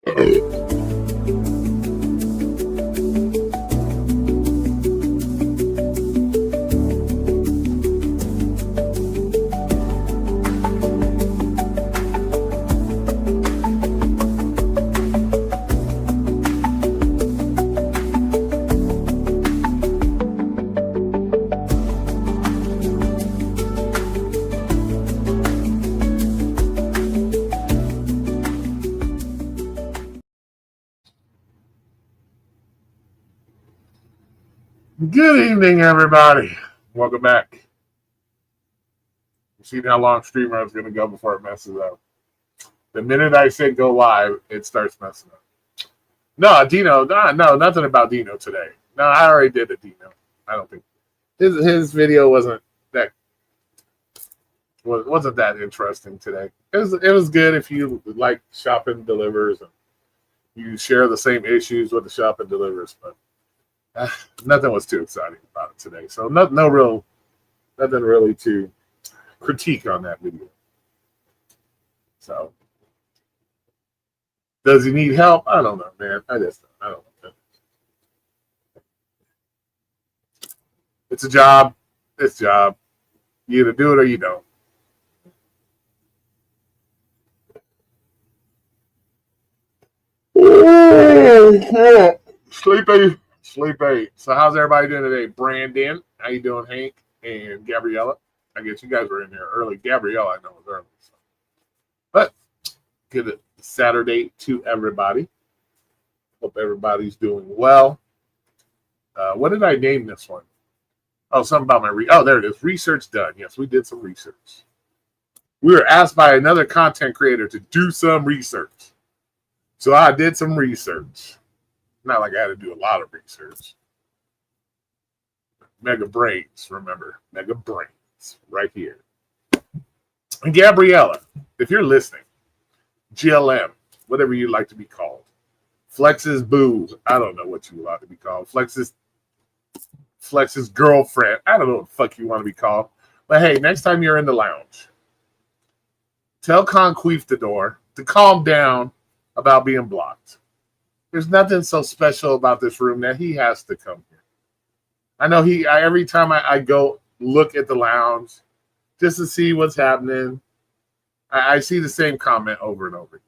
Good evening, everybody. Welcome back. You see how long streamer is going to go before it messes up. The minute I say go live, it starts messing up. No, Dino. No, nothing about Dino today. No, I already did a Dino. I don't think his video wasn't that interesting today. It was good if you like Shop and Delivers and you share the same issues with the Shop and Delivers, but nothing was too exciting about it today. So nothing really to critique on that video. So does he need help? I don't know, man. I don't know. It's a job. It's a job. You either do it or you don't. Sleepy. So how's everybody doing today? Brandon, how you doing, Hank and Gabriella? I guess you guys were in there early. Gabriella, I know, was early. So. But good Saturday to everybody. Hope everybody's doing well. What did I name this one? Oh, something about my there it is. Research done. Yes, we did some research. We were asked by another content creator to do some research. So I did some research. Not like I had to do a lot of research. Mega Brains, remember. Mega Brains, right here. And Gabriella, if you're listening, GLM, whatever you like to be called. Flex's boo, I don't know what you like to be called. Flex's girlfriend, I don't know what the fuck you want to be called. But hey, next time you're in the lounge, tell Conquistador to calm down about being blocked. There's nothing so special about this room that he has to come here. I know every time I go look at the lounge just to see what's happening, I see the same comment over and over again.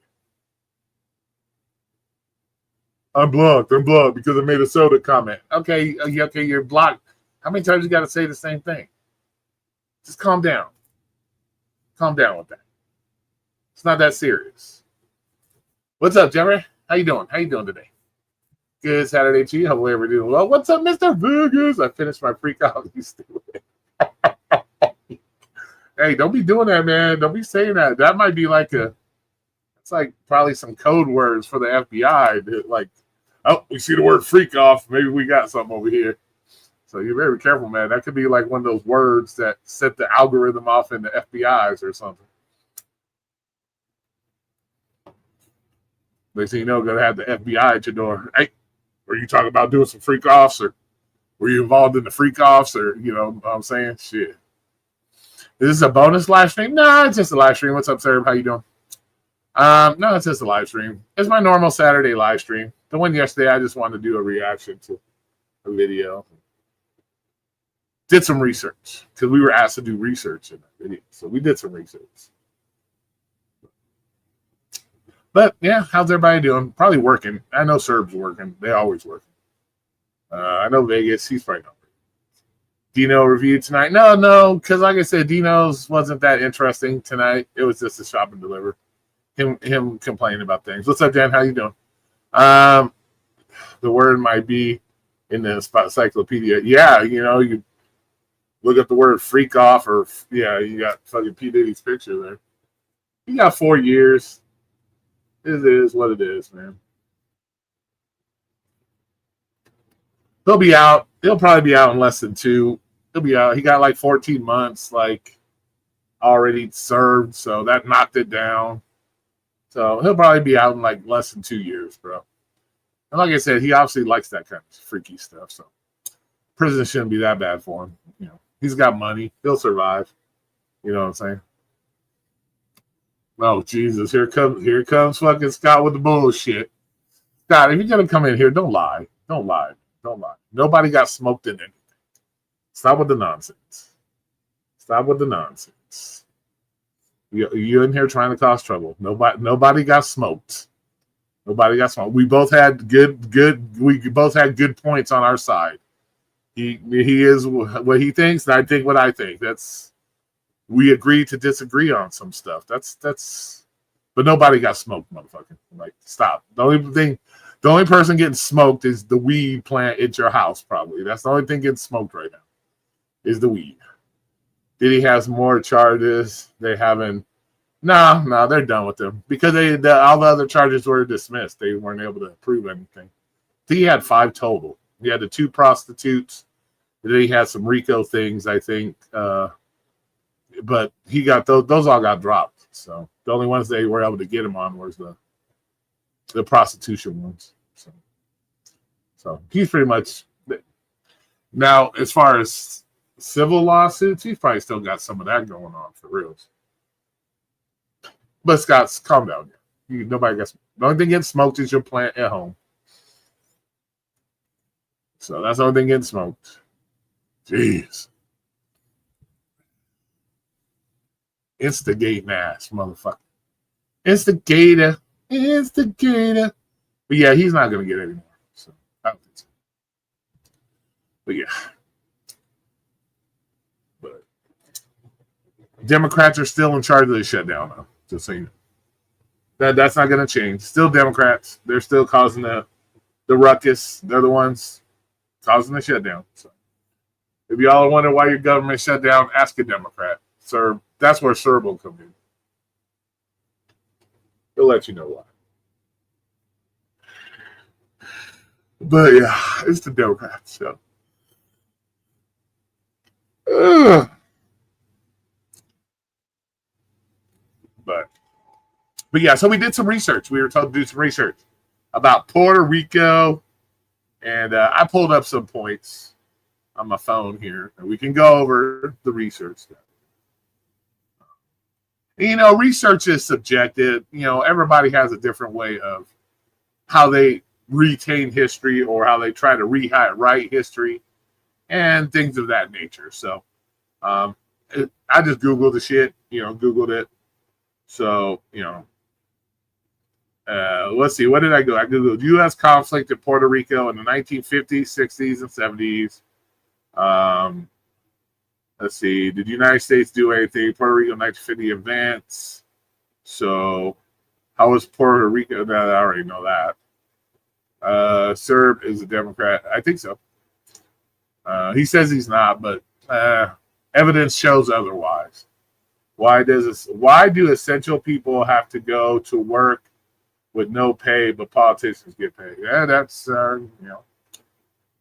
I'm blocked because I made a soda comment. Okay, you're blocked. How many times you got to say the same thing? Just calm down. Calm down with that. It's not that serious. What's up, Jerry? How you doing? How you doing today? Good Saturday to you. Hopefully everybody doing well. What's up, Mr. Vegas? I finished my freak out. Hey, don't be doing that, man. Don't be saying that. That might be it's like probably some code words for the FBI. Like, oh, we see the word freak off. Maybe we got something over here. So you're very careful, man. That could be like one of those words that set the algorithm off in the FBI's or something. Next thing you know, going to have the FBI at your door. Hey, were you talking about doing some freak offs, or were you involved in the freak offs, or what I'm saying? Shit. Is this a bonus live stream? No, it's just a live stream. What's up, sir? How you doing? No, it's just a live stream. It's my normal Saturday live stream. The one yesterday, I just wanted to do a reaction to a video. Did some research because we were asked to do research in that video, so we did some research. But yeah, how's everybody doing? Probably working. I know Serb's working. They always working. I know Vegas. He's probably not. Dino review tonight? No, because like I said, Dino's wasn't that interesting tonight. It was just a shop and deliver. Him complaining about things. What's up, Dan? How you doing? The word might be in the encyclopedia. Yeah, you look up the word freak off, or you got fucking P. Diddy's picture there. He got 4 years. It is what it is, man. He'll be out. He'll probably be out in less than 2. He'll be out. He got like 14 months, already served, so that knocked it down. So he'll probably be out in less than 2 years, bro. And like I said, he obviously likes that kind of freaky stuff. So prison shouldn't be that bad for him. He's got money. He'll survive. You know what I'm saying? Oh Jesus! Here comes fucking Scott with the bullshit. Scott, if you're gonna come in here, don't lie. Don't lie. Don't lie. Nobody got smoked in anything. Stop with the nonsense. Stop with the nonsense. You in here trying to cause trouble. Nobody got smoked. Nobody got smoked. We both had we both had good points on our side. He is what he thinks, and I think what I think. We agree to disagree on some stuff. But nobody got smoked, motherfucker. Like, stop. The only person getting smoked is the weed plant at your house, probably. That's the only thing getting smoked right now, is the weed. Diddy has more charges. They haven't. No, they're done with them because all the other charges were dismissed. They weren't able to prove anything. He had 5 total. He had the 2 prostitutes. Then he had some RICO things, I think. But he got those all got dropped. So the only ones they were able to get him on was the prostitution ones. So he's pretty much now, as far as civil lawsuits, he's probably still got some of that going on for real. But Scott, calm down. Nobody gets the only thing getting smoked is your plant at home. So that's the only thing getting smoked. Jeez. Instigating ass, motherfucker. Instigator. But yeah, he's not going to get any more. So I don't think so. But yeah. But Democrats are still in charge of the shutdown, though. Just so you know. That's not going to change. Still Democrats. They're still causing the ruckus. They're the ones causing the shutdown. So if y'all wonder why your government shut down, ask a Democrat. Sir, that's where CERB will come in. He'll let you know why. But yeah, it's the Democrats. So. But yeah, so we did some research. We were told to do some research about Puerto Rico, and I pulled up some points on my phone here, and we can go over the research stuff. You know, research is subjective. You know, everybody has a different way of how they retain history or how they try to rewrite history and things of that nature. So I just Googled the shit, Googled it. So, let's see. What did I go? I Googled U.S. conflict in Puerto Rico in the 1950s, 60s, and 70s. Let's see. Did the United States do anything? Puerto Rico 1950 events. So, how was Puerto Rico? I already know that. CERB is a Democrat. I think so. He says he's not, but evidence shows otherwise. Why do essential people have to go to work with no pay, but politicians get paid? Yeah, that's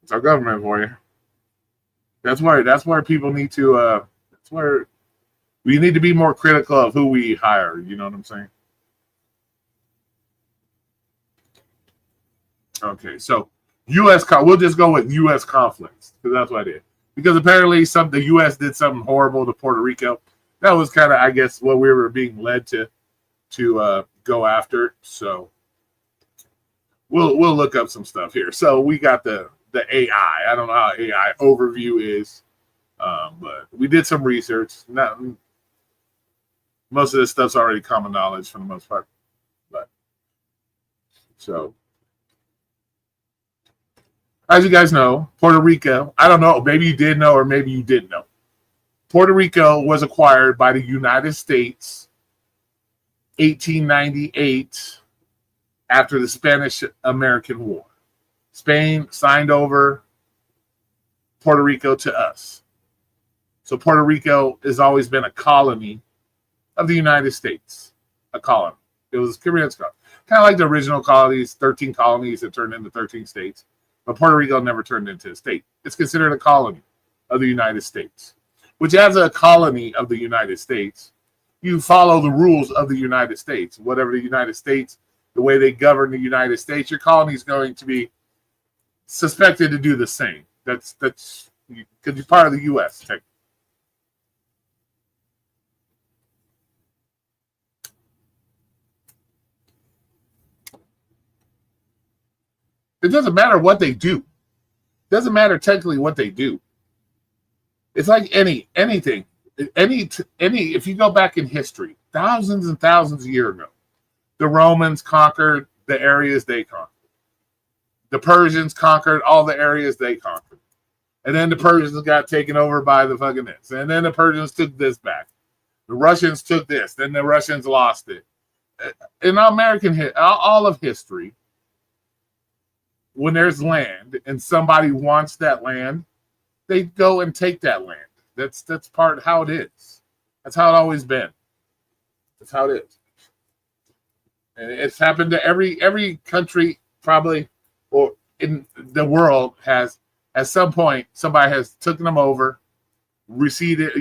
it's our government for you. That's where people need to. That's where we need to be more critical of who we hire. You know what I'm saying? Okay, so we'll just go with U.S. conflicts because that's what I did. Because apparently the U.S. did something horrible to Puerto Rico. That was kind of, I guess, what we were being led to go after. So we'll look up some stuff here. So we got the AI. I don't know how AI overview is, but we did some research. Most of this stuff's already common knowledge for the most part. But so, as you guys know, Puerto Rico, I don't know, maybe you did know or maybe you didn't know. Puerto Rico was acquired by the United States 1898 after the Spanish-American War. Spain signed over Puerto Rico to us. So Puerto Rico has always been a colony of the United States. A colony. It was Caribbean colony. Kind of like the original colonies, 13 colonies that turned into 13 states. But Puerto Rico never turned into a state. It's considered a colony of the United States. Which, as a colony of the United States, you follow the rules of the United States. Whatever the United States, the way they govern the United States, your colony is going to be suspected to do the same. That's because you're part of the U.S. technically. It doesn't matter what they do. It doesn't matter technically what they do. It's like anything. If you go back in history, thousands and thousands of years ago, the Romans conquered the areas they conquered. The Persians conquered all the areas they conquered. And then the Persians got taken over by the fucking this. And then the Persians took this back. The Russians took this. Then the Russians lost it. In all of history, when there's land and somebody wants that land, they go and take that land. That's part how it is. That's how it always been. That's how it is. And it's happened to every country probably, or in the world has at some point somebody has taken them over, receded,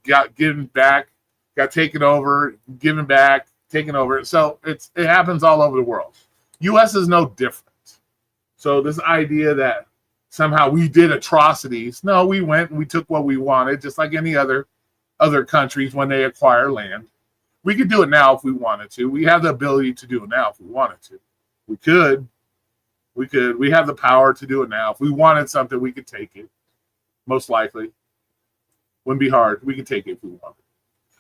got given back, got taken over, given back, taken over. So it happens all over the world. U.S. is no different. So this idea that somehow we did atrocities, no, we went and we took what we wanted, just like any other countries when they acquire land. We could do it now if we wanted to. We have the ability to do it now if we wanted to. We could. We have the power to do it now. If we wanted something, we could take it. Most likely. Wouldn't be hard. We could take it if we wanted.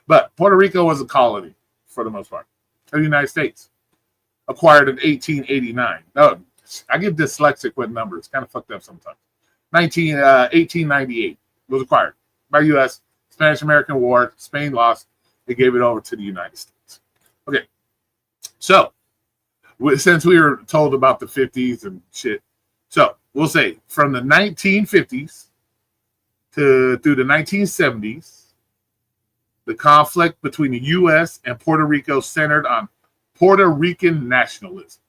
But Puerto Rico was a colony, for the most part, of the United States. Acquired in 1889. No, I get dyslexic with numbers. Kind of fucked up sometimes. 1898 was acquired by U.S. Spanish-American War. Spain lost. They gave it over to the United States. Okay. So, since we were told about the 50s and shit, so we'll say from the 1950s through the 1970s, the conflict between the U.S. and Puerto Rico centered on Puerto Rican nationalism.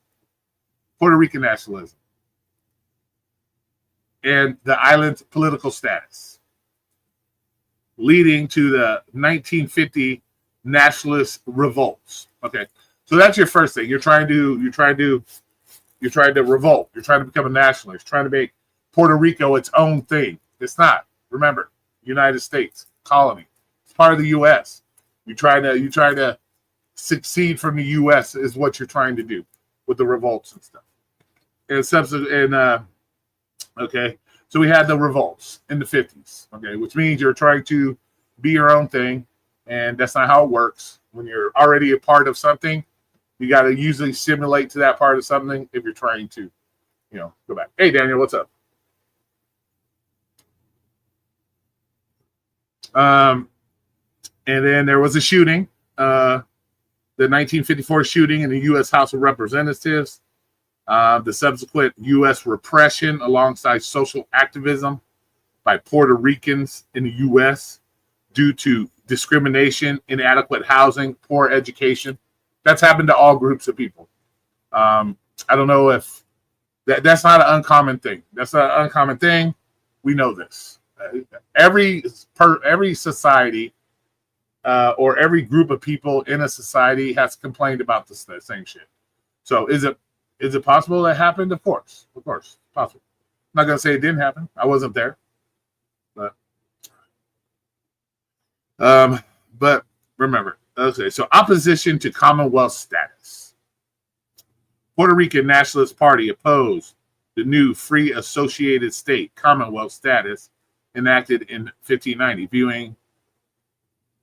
Puerto Rican nationalism. And the island's political status, leading to the 1950 nationalist revolts. Okay. So that's your first thing. You're trying to revolt. You're trying to become a nationalist. Trying to make Puerto Rico its own thing. It's not. Remember, United States colony. It's part of the U.S. You try to succeed from the U.S. is what you're trying to do with the revolts and stuff. Okay. So we had the revolts in the 50s. Okay, which means you're trying to be your own thing, and that's not how it works. When you're already a part of something, you got to usually simulate to that part of something if you're trying to, go back. Hey, Daniel, what's up? And then there was a shooting, the 1954 shooting in the U.S. House of Representatives, the subsequent U.S. repression alongside social activism by Puerto Ricans in the U.S. due to discrimination, inadequate housing, poor education. That's happened to all groups of people. I don't know if that's not an uncommon thing. That's not an uncommon thing. We know this. Every society or every group of people in a society has complained about the same shit. So is it possible that happened? Of course, possible. I'm not gonna say it didn't happen. I wasn't there, but remember. Okay, so opposition to Commonwealth status. Puerto Rican Nationalist Party opposed the new Free Associated State Commonwealth status enacted in 1590, viewing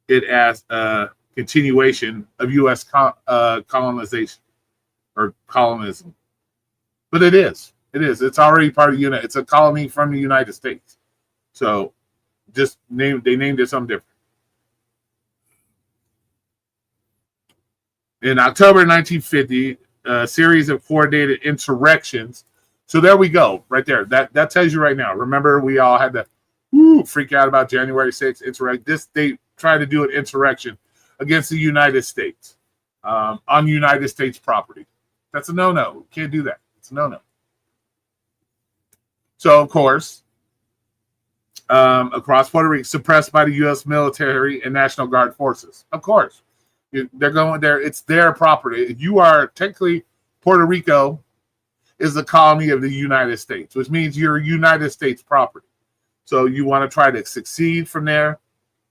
it as a continuation of U.S. colonization or colonism. But it is. It's already part of the unit. It's a colony from the United States. So they named it something different. In October 1950, a series of coordinated insurrections. So there we go, right there. That tells you right now. Remember, we all had to freak out about January 6th insurrection. They tried to do an insurrection against the United States on United States property. That's a no-no. Can't do that. It's a no-no. So, of course, across Puerto Rico, suppressed by the U.S. military and National Guard forces. Of course. They're going there. It's their property. You are technically, Puerto Rico is the colony of the United States, which means you're United States property. So you want to try to succeed from there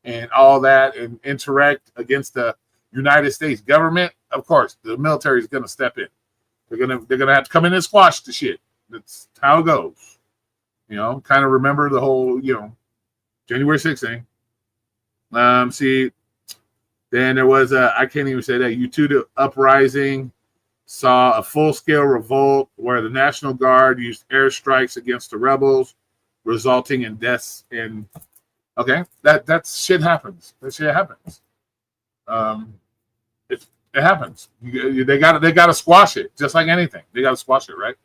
and all that and interact against the United States government. Of course, the military is going to step in. They're gonna have to come in and squash the shit. That's how it goes. Kind of remember the whole, January 6th thing. See, then there was I can't even say that, Utuda uprising saw a full-scale revolt where the National Guard used airstrikes against the rebels, resulting in deaths. Okay, that shit happens. That shit happens. It happens. They got to squash it, just like anything. They got to squash it, right?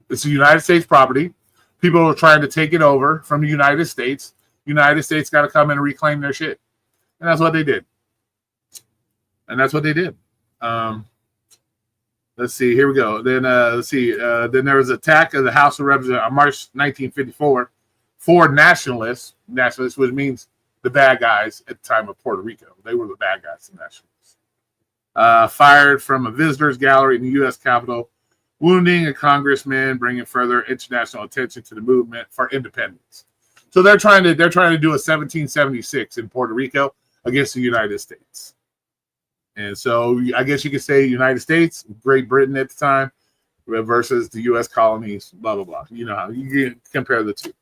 It's the United States property. People are trying to take it over from the United States. United States got to come in and reclaim their shit, and that's what they did. Let's see. Here we go. Then let's see. Then there was an attack of the House of Representatives on March 1954. Four nationalists, which means the bad guys at the time of Puerto Rico. They were the bad guys, the nationalists. Fired from a visitors gallery in the U.S. Capitol, wounding a congressman, bringing further international attention to the movement for independence. So they're trying to do a 1776 in Puerto Rico against the United States. And so I guess you could say United States, Great Britain at the time, versus the U.S. colonies, blah, blah, blah. You know how you can compare the two.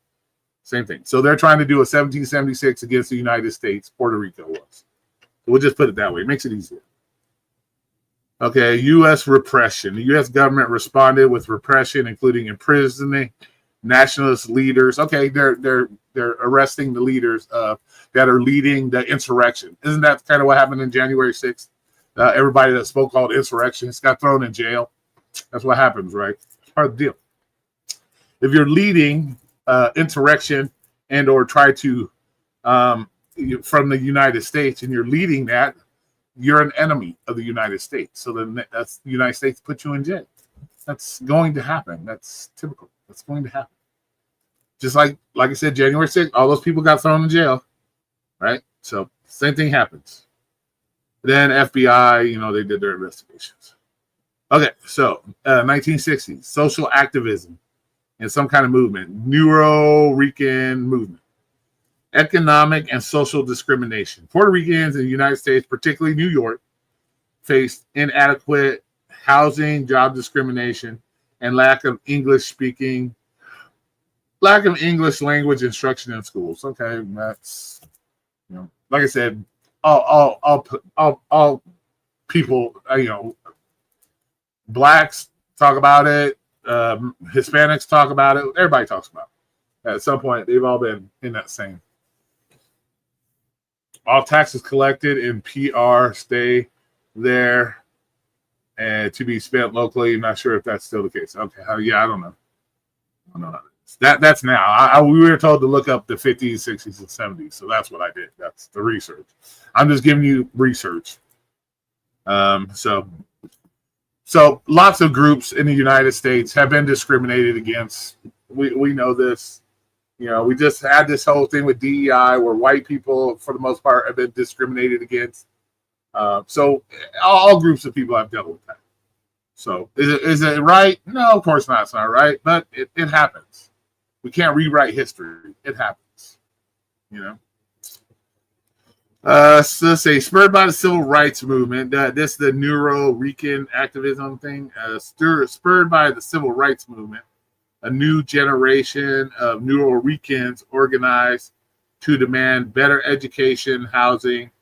Same thing. So they're trying to do a 1776 against the United States. Puerto Rico was. So we'll just put it that way. It makes it easier. Okay, U.S. repression. The U.S. government responded with repression, including imprisoning nationalist leaders. Okay, they're arresting the leaders that are leading the insurrection. Isn't that kind of what happened in January 6th? Everybody that spoke called insurrectionists got thrown in jail. That's what happens, right? It's part of the deal. If you're leading insurrection and or try to from the United States and you're leading that, you're an enemy of the United States. So then that's the United States put you in jail. That's going to happen. That's typical. That's going to happen. Just like I said, January 6th, all those people got thrown in jail, right? So same thing happens. Then FBI, they did their investigations. Okay, so 1960s, social activism and some kind of movement, Nuyorican movement. Economic and social discrimination. Puerto Ricans in the United States, particularly New York, faced inadequate housing, job discrimination, and lack of English language instruction in schools. Okay, that's like I said, all people, blacks talk about it, Hispanics talk about it, everybody talks about it. At some point, they've all been in that same. All taxes collected in PR stay there and to be spent locally. I'm not sure if that's still the case. Okay, I don't know. I don't know. That's now. We were told to look up the 50s, 60s, and 70s, so that's what I did. That's the research. I'm just giving you research. So lots of groups in the United States have been discriminated against. We know this. We just had this whole thing with DEI where white people, for the most part, have been discriminated against. So all groups of people have dealt with that. So is it right? No, of course not. It's not right, but it happens. We can't rewrite history. It happens. So let's say spurred by the civil rights movement. This is the Nuyorican activism thing. Spurred by the civil rights movement. A new generation of Nuyorican organized to demand better education, housing,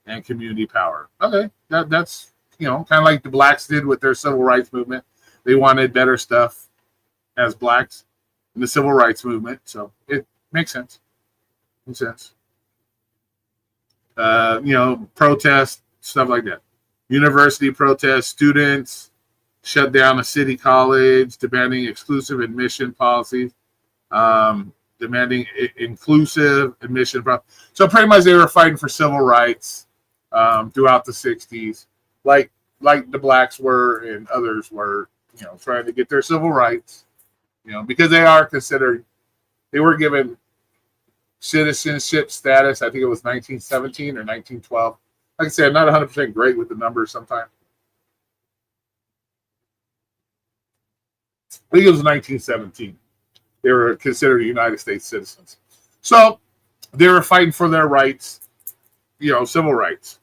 and community power. Okay, that's kind of like the blacks did with their civil rights movement. They wanted better stuff as blacks in the civil rights movement, so it makes sense. Makes sense. Protest, stuff like that. University protest, students shut down a city college, demanding exclusive admission policies, demanding inclusive admission. So pretty much they were fighting for civil rights throughout the 60s, like the blacks were and others were, trying to get their civil rights, because they were given citizenship status. I think it was 1917 or 1912. Like I said, I'm not 100% great with the numbers sometimes. I think it was 1917. They were considered United States citizens. So they were fighting for their rights, civil rights.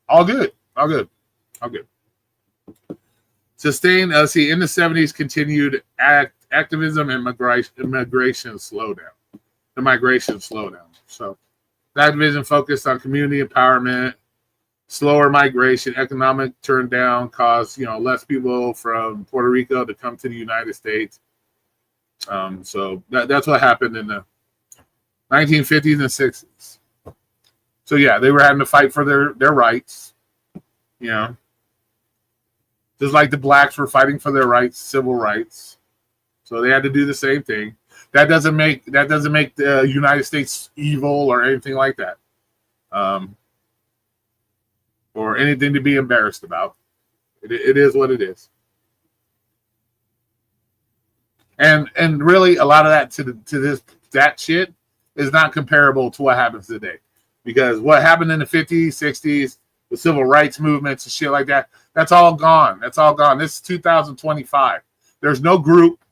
All good. Sustained, see, in the 70s, continued activism and migration slowdown. The migration slowdown. So that division focused on community empowerment, slower migration, economic turn down caused less people from Puerto Rico to come to the United States. So that's what happened in the 1950s and 60s. So yeah, they were having to fight for their rights, just like the blacks were fighting for their rights, civil rights. So they had to do the same thing. That doesn't make the United States evil or anything like that, or anything to be embarrassed about. It is what it is. And really, a lot of that that shit is not comparable to what happens today, because what happened in the 50s, 60s, the civil rights movements and shit like that, that's all gone. That's all gone. This is 2025. There's no group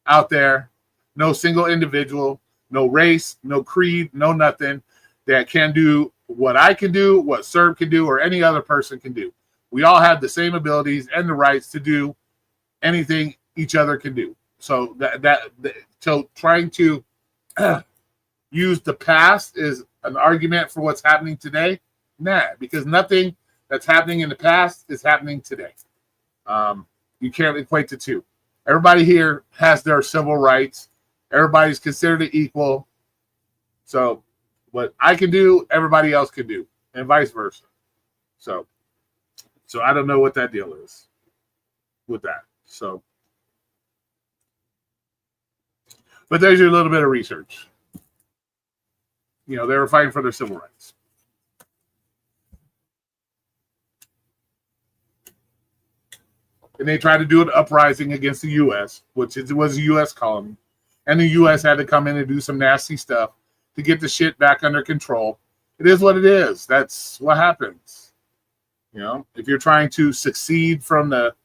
out there, no single individual, no race, no creed, no nothing that can do what I can do, what Serb can do, or any other person can do. We all have the same abilities and the rights to do anything each other can do. So so trying to use the past is an argument for what's happening today. Nah, because nothing that's happening in the past is happening today. You can't equate the two. Everybody here has their civil rights. Everybody's considered equal. So what I can do, everybody else can do, and vice versa. So I don't know what that deal is with that. So, but there's your little bit of research. They were fighting for their civil rights. And they tried to do an uprising against the U.S., which was a U.S. colony. And the U.S. had to come in and do some nasty stuff to get the shit back under control. It is what it is. That's what happens. If you're trying to succeed from the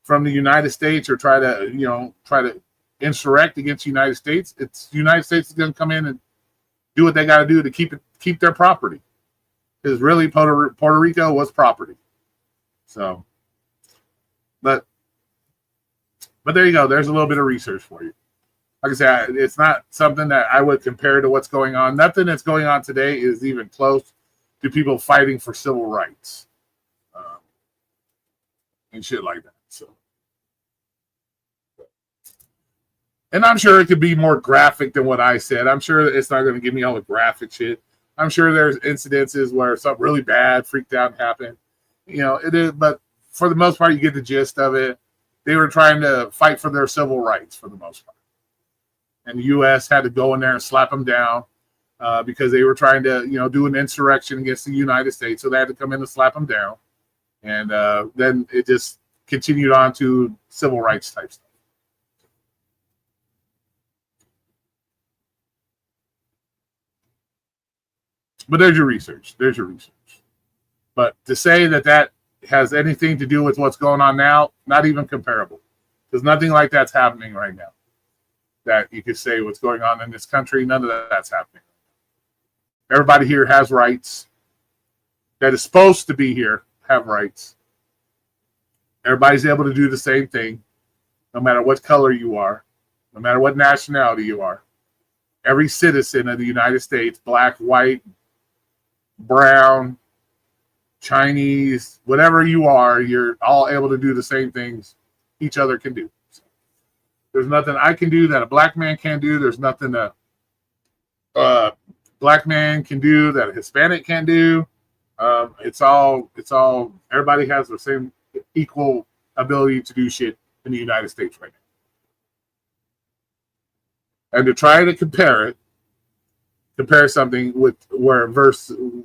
United States, or try to insurrect against the United States, it's the United States is going to come in and do what they got to do to keep their property. Because really, Puerto Rico was property. So. But there you go. There's a little bit of research for you. Like I said, it's not something that I would compare to what's going on. Nothing that's going on today is even close to people fighting for civil rights and shit like that. So, and I'm sure it could be more graphic than what I said. I'm sure it's not going to give me all the graphic shit. I'm sure there's incidences where something really bad, freaked out happened. It is, but for the most part, you get the gist of it. They were trying to fight for their civil rights for the most part. And the U.S. had to go in there and slap them down because they were trying to, do an insurrection against the United States. So they had to come in and slap them down. And then it just continued on to civil rights type stuff. But there's your research. But to say that has anything to do with what's going on now, not even comparable. There's nothing like that's happening right now that you could say what's going on in this country. None of that's happening. Everybody here has rights. That is supposed to be here have rights. Everybody's able to do the same thing, no matter what color you are, no matter what nationality you are. Every citizen of the United States, black, white, brown, Chinese, whatever you are, you're all able to do the same things each other can do. So there's nothing I can do that a black man can't do. There's nothing that a black man can do that a Hispanic can do. It's all. Everybody has the same equal ability to do shit in the United States right now. And to try to compare something with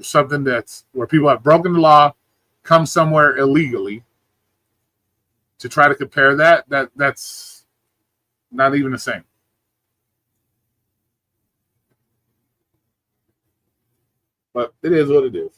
something that's where people have broken the law, come somewhere illegally, to try to compare that's not even the same. But it is what it is.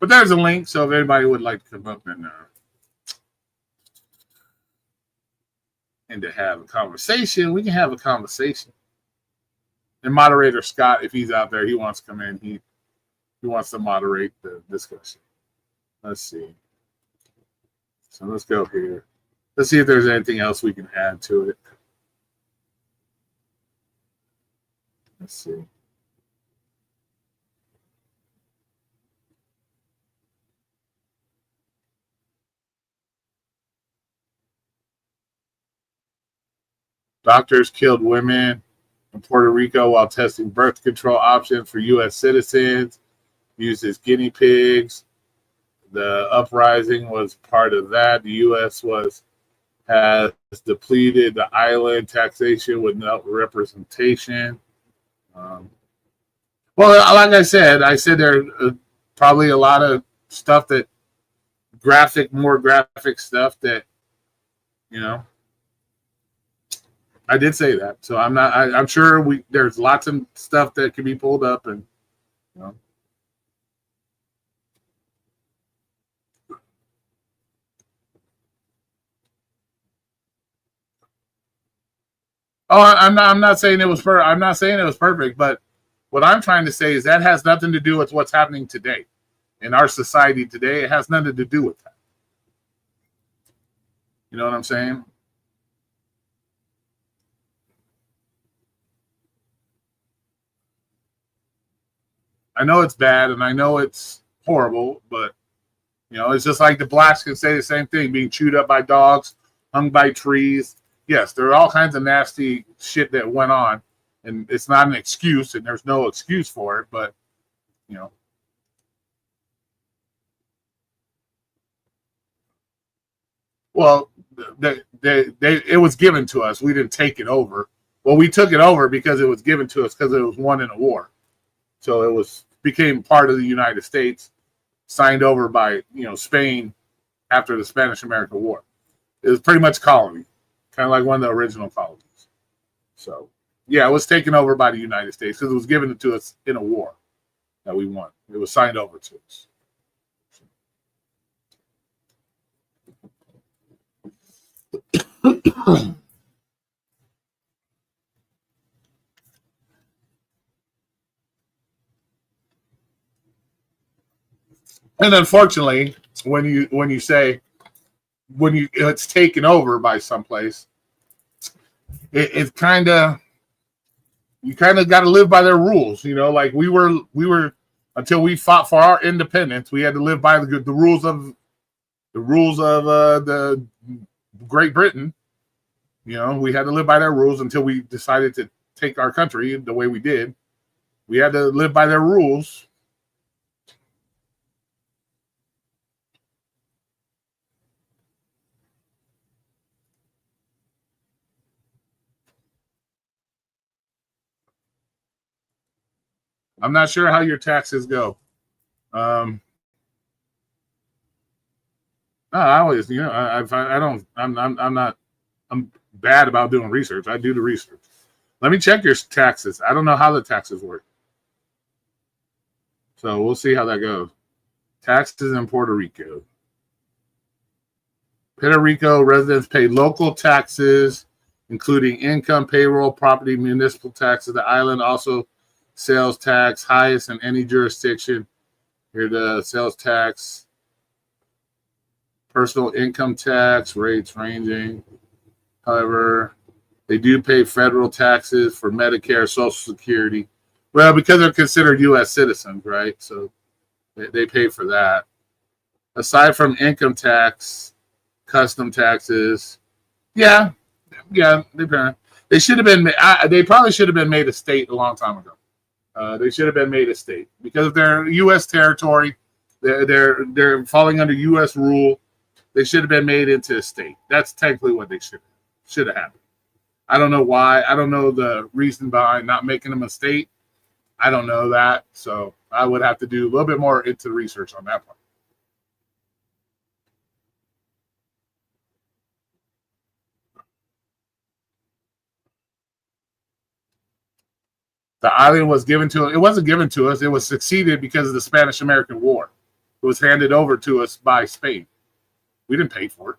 But there's a link, so if anybody would like to come up and to have a conversation, we can have a conversation. And moderator Scott, if he's out there, he wants to come in. He wants to moderate the discussion. Let's see. So let's go here. Let's see if there's anything else we can add to it. Let's see. Doctors killed women in Puerto Rico while testing birth control options for U.S. citizens, used as guinea pigs. The uprising was part of that. The U.S. has depleted the island taxation with no representation. Well, like I said there are probably a lot of stuff that more graphic stuff that, you know, I did say that. So I'm sure there's lots of stuff that can be pulled up and, you know. Oh, I'm not saying it was I'm not saying it was perfect, but what I'm trying to say is that has nothing to do with what's happening today in our society today. It has nothing to do with that. You know what I'm saying? I know it's bad and I know it's horrible, but you know, it's just like the blacks can say the same thing, being chewed up by dogs, hung by trees. Yes, there are all kinds of nasty shit that went on, and it's not an excuse, and there's no excuse for it, but you know. Well, it was given to us. We didn't take it over. Well, we took it over because it was given to us because it was won in a war. So it became part of the United States, signed over by, you know, Spain after the Spanish-American War. It was pretty much a colony, kind of like one of the original colonies. So, yeah, it was taken over by the United States because it was given to us in a war that we won. It was signed over to us. And unfortunately, when you say it's taken over by someplace, it's kind of, you kind of got to live by their rules. You know, like we were until we fought for our independence, we had to live by the rules of the Great Britain. You know, we had to live by their rules until we decided to take our country the way we did. We had to live by their rules. I'm not sure how your taxes go. No, I always, you know, I don't, I'm not, I'm bad about doing research. I do the research. Let me check your taxes. I don't know how the taxes work. So we'll see how that goes. Taxes in Puerto Rico. Puerto Rico residents pay local taxes, including income, payroll, property, municipal taxes. The island also sales tax, highest in any jurisdiction. Here the sales tax, personal income tax, rates ranging. However, they do pay federal taxes for Medicare, Social Security. Well, because they're considered U.S. citizens, right? So they pay for that. Aside from income tax, custom taxes, yeah, they should have been. They probably should have been made a state a long time ago. They should have been made a state because if they're U.S. territory, they're falling under U.S. rule. They should have been made into a state. That's technically what they should have happened. I don't know why. I don't know the reason behind not making them a state. I don't know that. So I would have to do a little bit more into research on that part. The island was given to it wasn't given to us. It was succeeded because of the Spanish-American War. It was handed over to us by Spain. We didn't pay for it.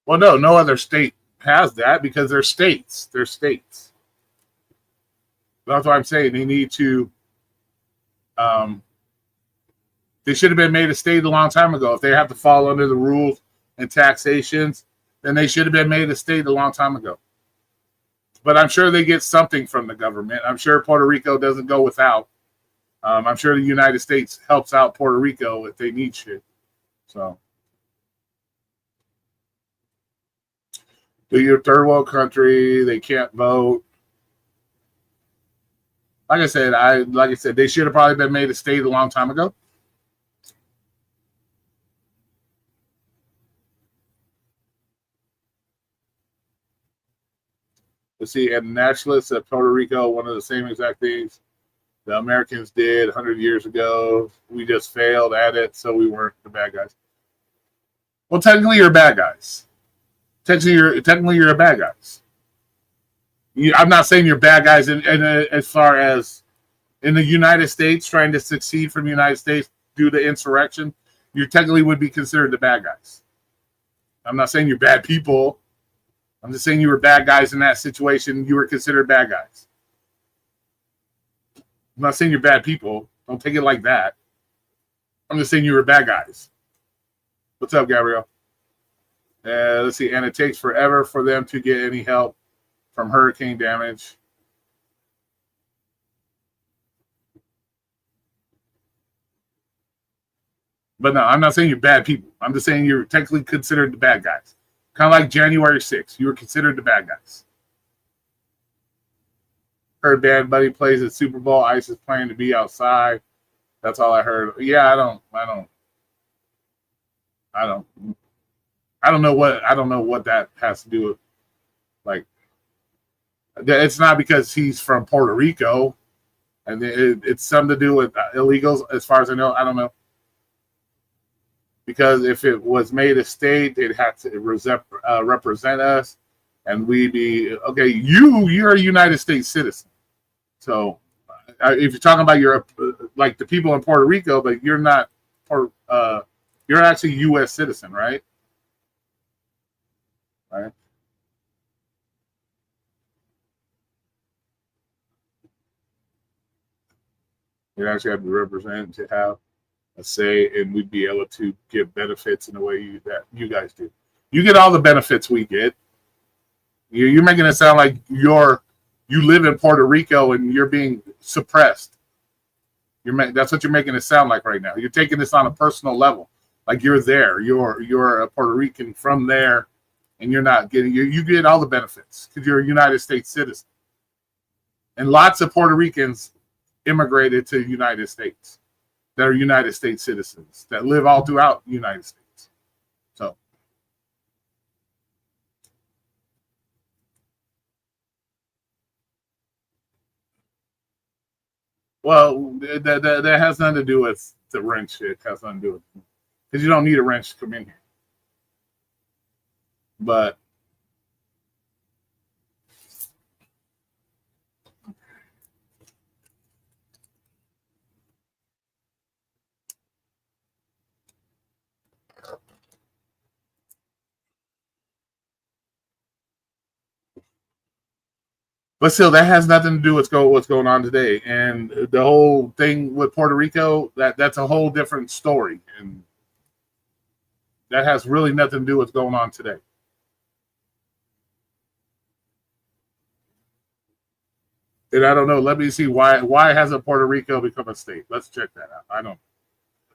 Well, no other state has that because they're states. They're states. That's what I'm saying. They need to. They should have been made a state a long time ago. If they have to fall under the rules and taxations, then they should have been made a state a long time ago. But I'm sure they get something from the government. I'm sure Puerto Rico doesn't go without. I'm sure the United States helps out Puerto Rico if they need shit. So, do your third world country? They can't vote. Like I said, they should have probably been made a state a long time ago. Let's see, and the nationalists of Puerto Rico, one of the same exact things the Americans did 100 years ago. We just failed at it, so we weren't the bad guys. Well, technically, you're bad guys. Technically, you're a bad guys. I'm not saying you're bad guys as far as in the United States trying to succeed from the United States due to insurrection. You technically would be considered the bad guys. I'm not saying you're bad people. I'm just saying you were bad guys in that situation. You were considered bad guys. I'm not saying you're bad people. Don't take it like that. I'm just saying you were bad guys. What's up, Gabrielle? Let's see. And it takes forever for them to get any help from hurricane damage. But no, I'm not saying you're bad people. I'm just saying you're technically considered the bad guys. Kind of like January 6th. You were considered the bad guys. Heard Bad Buddy plays at Super Bowl. Ice is playing to be outside. That's all I heard. Yeah, I don't know what that has to do with, like, it's not because he's from Puerto Rico and it's something to do with illegals as far as I know. I don't know. Because if it was made a state, they'd have to represent us, and we'd be okay. You're a United States citizen, so if you're talking about your like the people in Puerto Rico, but you're not, you're actually a U.S. citizen, right? Right. You actually have to represent to have a say, and we'd be able to give benefits in the way that you guys do. You get all the benefits we get. You're making it sound like you live in Puerto Rico and you're being suppressed. That's what you're making it sound like right now. You're taking this on a personal level, like you're there. You're a Puerto Rican from there, and you're not getting. You get all the benefits because you're a United States citizen, and lots of Puerto Ricans immigrated to the United States that are United States citizens that live all throughout the United States. So, well, that has nothing to do with the wrench. It has nothing to do with it. Because you don't need a wrench to come in here. But still, that has nothing to do with what's going on today. And the whole thing with Puerto Rico, that's a whole different story. And that has really nothing to do with what's going on today. And I don't know. Let me see why hasn't Puerto Rico become a state? Let's check that out.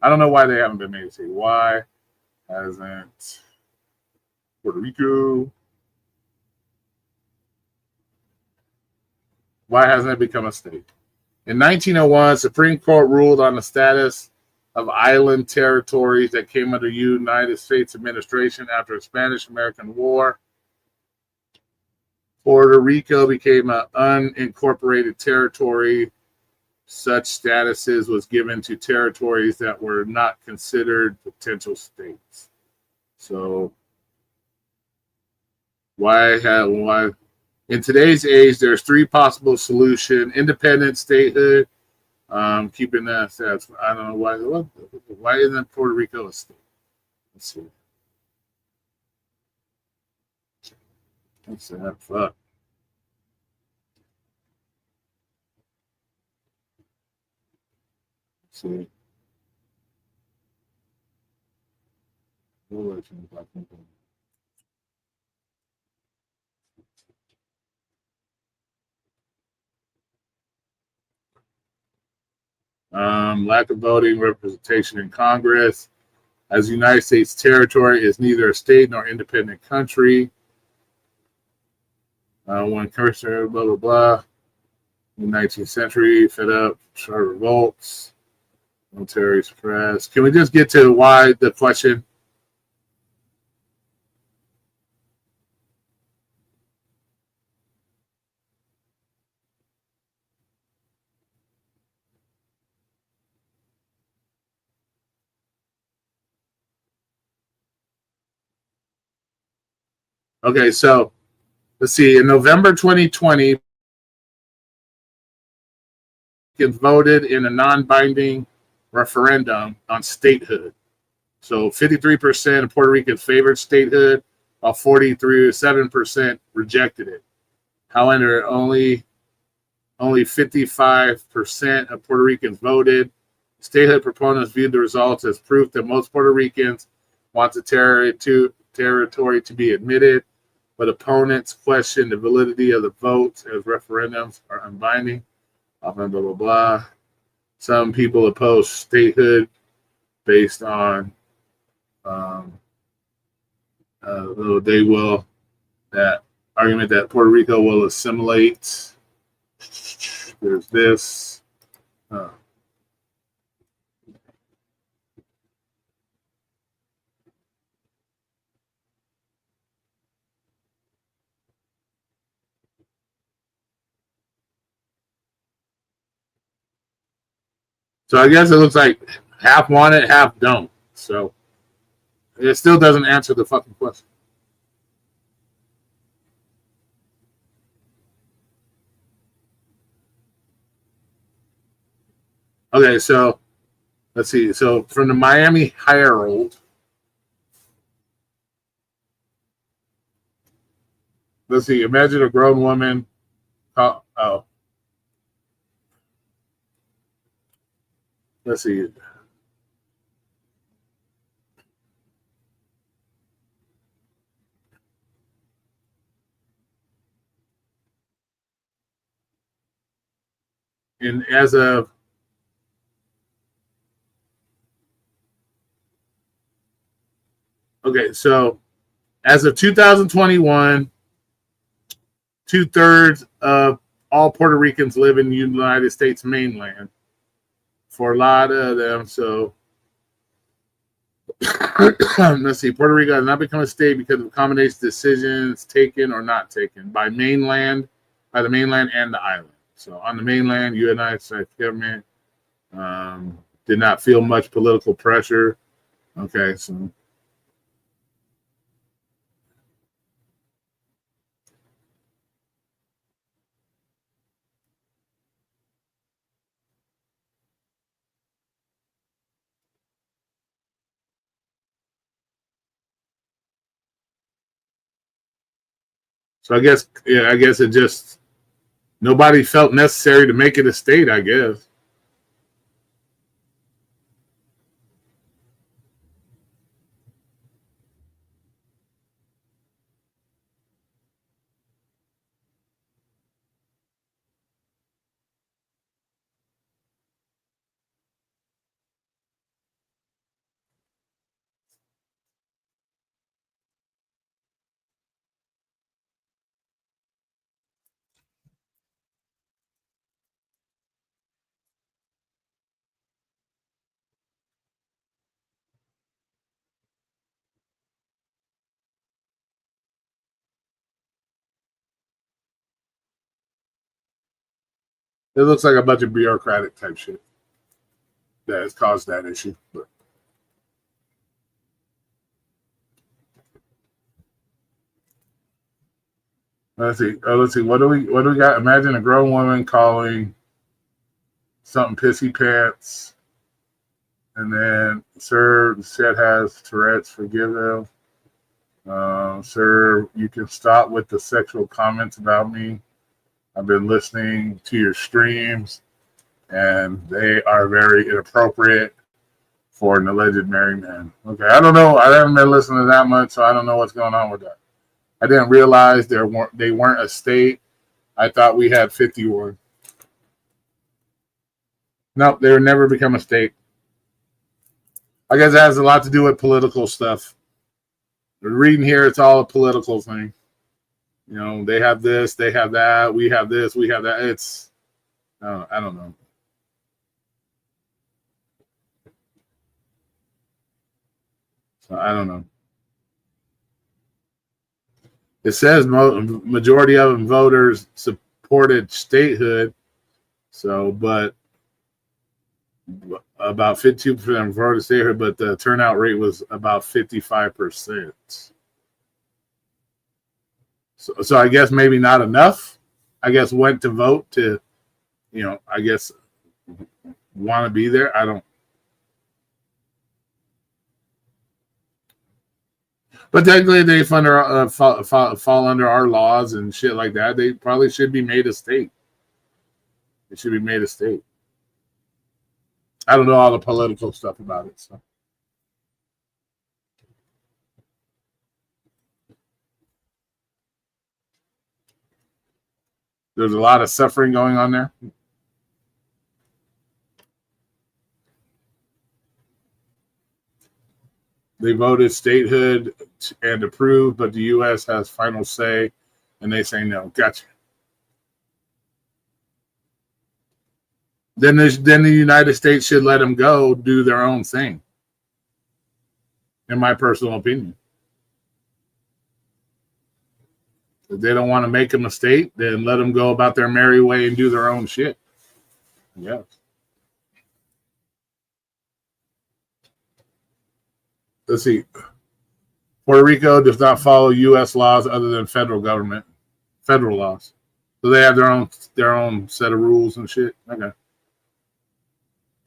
I don't know why they haven't been made a state. Why hasn't Puerto Rico? Why hasn't it become a state? In 1901, Supreme Court ruled on the status of island territories that came under United States administration after the Spanish-American War. Puerto Rico became an unincorporated territory. Such statuses was given to territories that were not considered potential states. So Why in today's age there's three possible solutions: independent statehood, keeping that. I don't know why isn't Puerto Rico a state? Let's see. What's that? Fuck. Let's see. Lack of voting representation in Congress. As the United States territory is neither a state nor independent country. One cursor, blah, blah, blah. In the 19th century, fed up, charter revolts, military suppress. Can we just get to why the question? Okay, so let's see. In November 2020, it voted in a non-binding referendum on statehood. So 53% of Puerto Ricans favored statehood, while 43.7% rejected it. However, only 55% of Puerto Ricans voted. Statehood proponents viewed the results as proof that most Puerto Ricans want the territory to be admitted, but opponents questioned the validity of the votes as referendums are unbinding. Blah, blah, blah, blah. Some people oppose statehood based on they will that argument that Puerto Rico will assimilate. There's this. So I guess it looks like half want it, half don't. So it still doesn't answer the fucking question. Okay, so let's see. So from the Miami Herald, let's see. Imagine a grown woman. Let's see. And as of so as of 2021, 2/3 of all Puerto Ricans live in the United States mainland. For a lot of them, so let's see. Puerto Rico has not become a state because of a combination of decisions taken or not taken by the mainland and the island. So on the mainland, United States government did not feel much political pressure. Okay, so I guess it just nobody felt necessary to make it a state, I guess. It looks like a bunch of bureaucratic type shit that has caused that issue. But Let's see. Let's see. What do we got? Imagine a grown woman calling something pissy pants, and then sir, the set has Tourette's. Forgive him. Sir, you can stop with the sexual comments about me. I've been listening to your streams, and they are very inappropriate for an alleged married man. Okay, I don't know. I haven't been listening to that much, so I don't know what's going on with that. I didn't realize they weren't a state. I thought we had 51. Nope, they would never become a state. I guess it has a lot to do with political stuff. Reading here, it's all a political thing. You know, they have this, they have that, we have this, we have that. It's, I don't know. So I don't know. It says majority of them voters supported statehood. So, but about 52% voted statehood, but the turnout rate was about 55%. So I guess maybe not enough. I guess went to vote to, you know, I guess want to be there. I don't. But technically, they fall under our laws and shit like that. They probably should be made a state. It should be made a state. I don't know all the political stuff about it. So. There's a lot of suffering going on there. They voted statehood and approved, but the U.S. has final say, and they say no. Gotcha. Then the United States should let them go do their own thing, in my personal opinion. If they don't want to make them a state, then let them go about their merry way and do their own shit. Yes. Let's see. Puerto Rico does not follow U.S. laws other than federal laws. So they have their own set of rules and shit. Okay.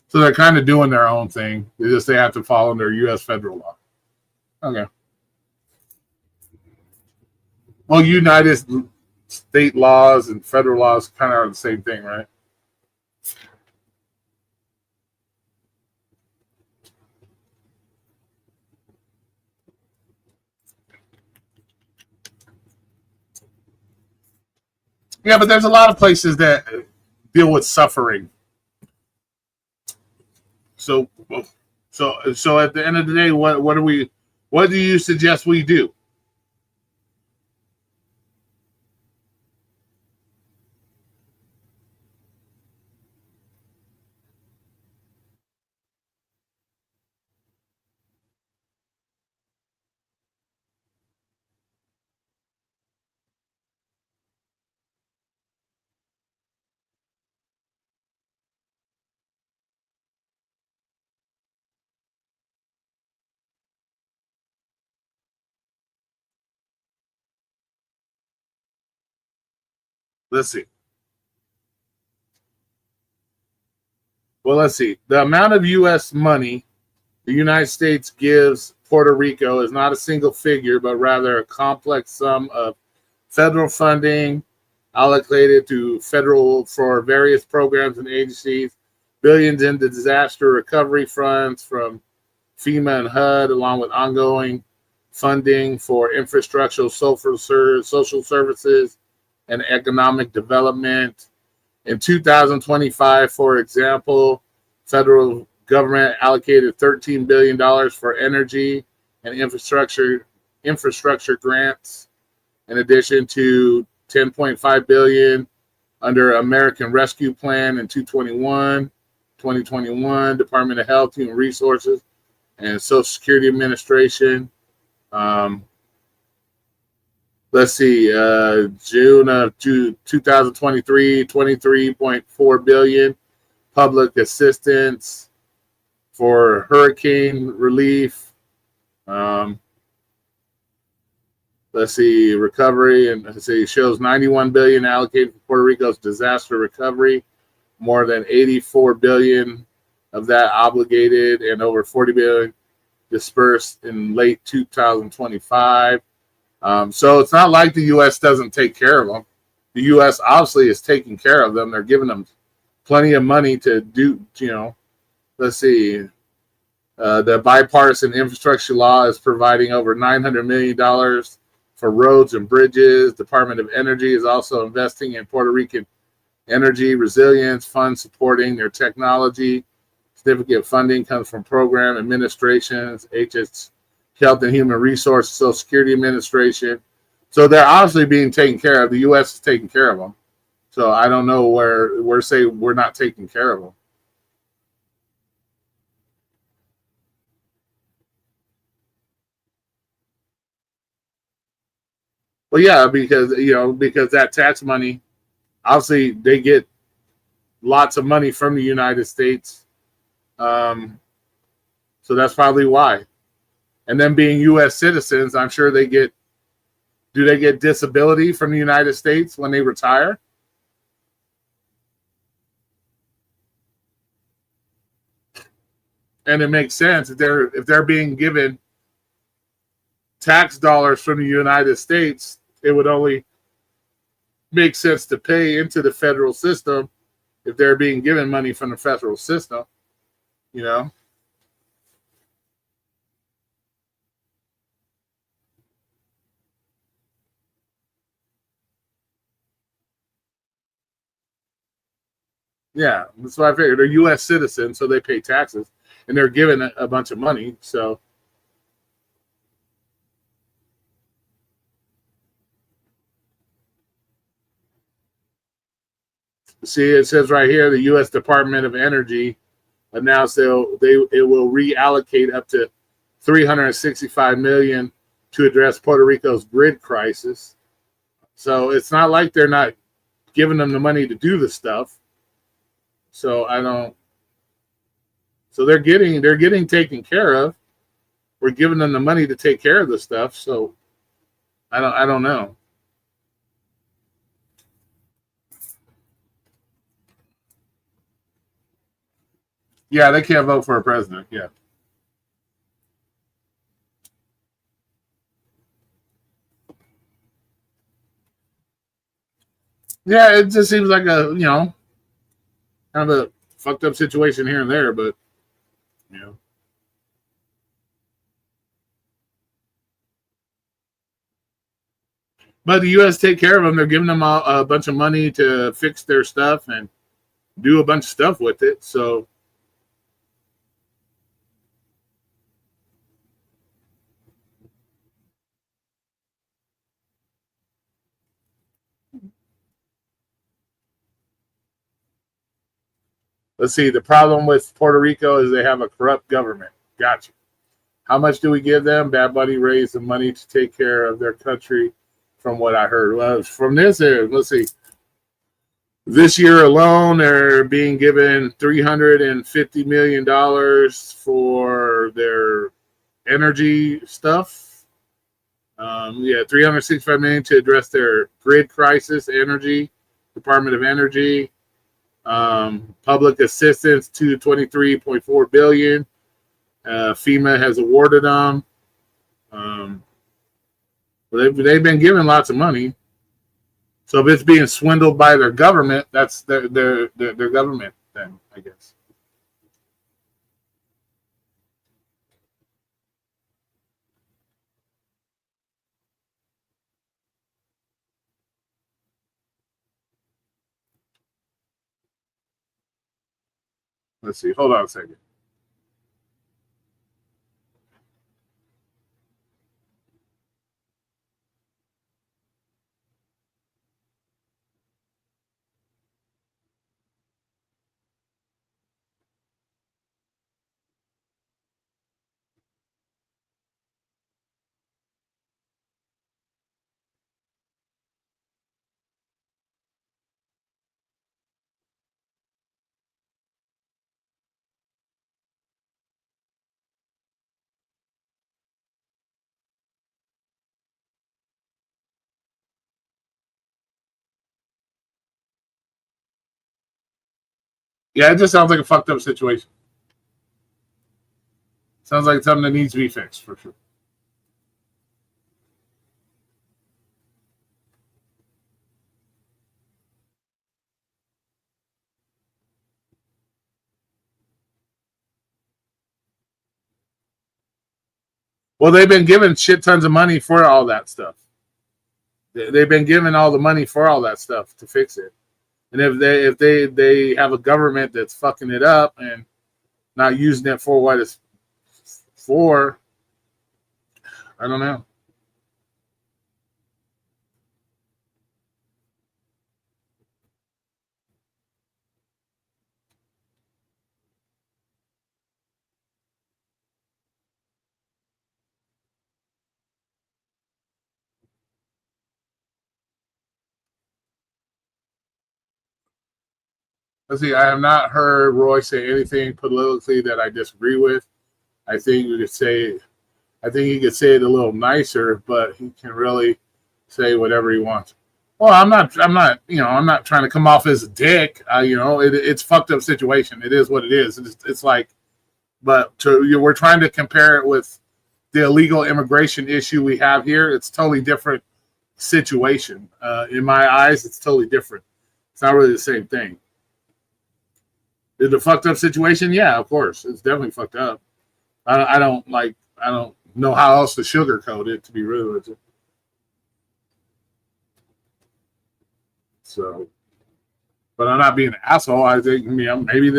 So they're kind of doing their own thing. They have to follow their U.S. federal law. Okay. Well, United state laws and federal laws kind of are the same thing, right? Yeah, but there's a lot of places that deal with suffering. So at the end of the day, what do you suggest we do? Let's see. Well, let's see. The amount of U.S. money the United States gives Puerto Rico is not a single figure, but rather a complex sum of federal funding allocated to federal for various programs and agencies, billions in the disaster recovery funds from FEMA and HUD, along with ongoing funding for infrastructural social services and economic development. In 2025, for example, federal government allocated $13 billion for energy and infrastructure grants, in addition to $10.5 billion under American Rescue Plan in 2021, Department of Health, Human Resources, and Social Security Administration. Let's see, June of 2023, $23.4 billion public assistance for hurricane relief. Let's see, recovery, and let's see, shows 91 billion allocated for Puerto Rico's disaster recovery, more than 84 billion of that obligated, and over 40 billion dispersed in late 2025. So it's not like the U.S. doesn't take care of them. The U.S. obviously is taking care of them. They're giving them plenty of money to do, let's see. The bipartisan infrastructure law is providing over $900 million for roads and bridges. Department of Energy is also investing in Puerto Rican energy resilience funds supporting their technology. Significant funding comes from program administrations, HS Health and Human Resources, Social Security Administration. So they're obviously being taken care of. The U.S. is taking care of them. So I don't know where we're saying we're not taking care of them. Well, yeah, because that tax money, obviously they get lots of money from the United States. So that's probably why. And then being U.S. citizens, I'm sure they get. Do they get disability from the United States when they retire? And it makes sense if they're being given tax dollars from the United States, it would only make sense to pay into the federal system if they're being given money from the federal system, you know? Yeah, that's what I figured. They're U.S. citizens, so they pay taxes, and they're given a bunch of money. So, see, it says right here, the U.S. Department of Energy announced it will reallocate up to 365 million to address Puerto Rico's grid crisis. So it's not like they're not giving them the money to do the stuff. So I don't. So they're getting taken care of. We're giving them the money to take care of the stuff. So I don't know. Yeah, they can't vote for a president. Yeah. Yeah, it just seems like kind of a fucked up situation here and there, but you know. But the U.S. take care of them. They're giving them a bunch of money to fix their stuff and do a bunch of stuff with it. So let's see. The problem with Puerto Rico is they have a corrupt government. Gotcha. How much do we give them? Bad Bunny raised the money to take care of their country, from what I heard. Well, from this, let's see. This year alone, they're being given $350 million for their energy stuff. Yeah, 365 million to address their grid crisis, energy, Department of Energy, public assistance to 23.4 billion. FEMA has awarded them. Um, they've been given lots of money. So if it's being swindled by their government, that's their government then, I guess. Let's see. Hold on a second. Yeah, it just sounds like a fucked up situation. Sounds like something that needs to be fixed for sure. Well, they've been given shit tons of money for all that stuff. They've been given all the money for all that stuff to fix it. And if they have a government that's fucking it up and not using it for what it's for, I don't know. Let's see. I have not heard Roy say anything politically that I disagree with. I think you could say, I think he could say it a little nicer, but he can really say whatever he wants. Well, I'm not, I'm not trying to come off as a dick. It's a fucked up situation. It is what it is. It's like, but we're trying to compare it with the illegal immigration issue we have here. It's totally different situation. In my eyes, it's totally different. It's not really the same thing. Is it a fucked up situation? Yeah, of course. It's definitely fucked up. I don't know how else to sugarcoat it, to be real with you. So, but I'm not being an asshole. I think maybe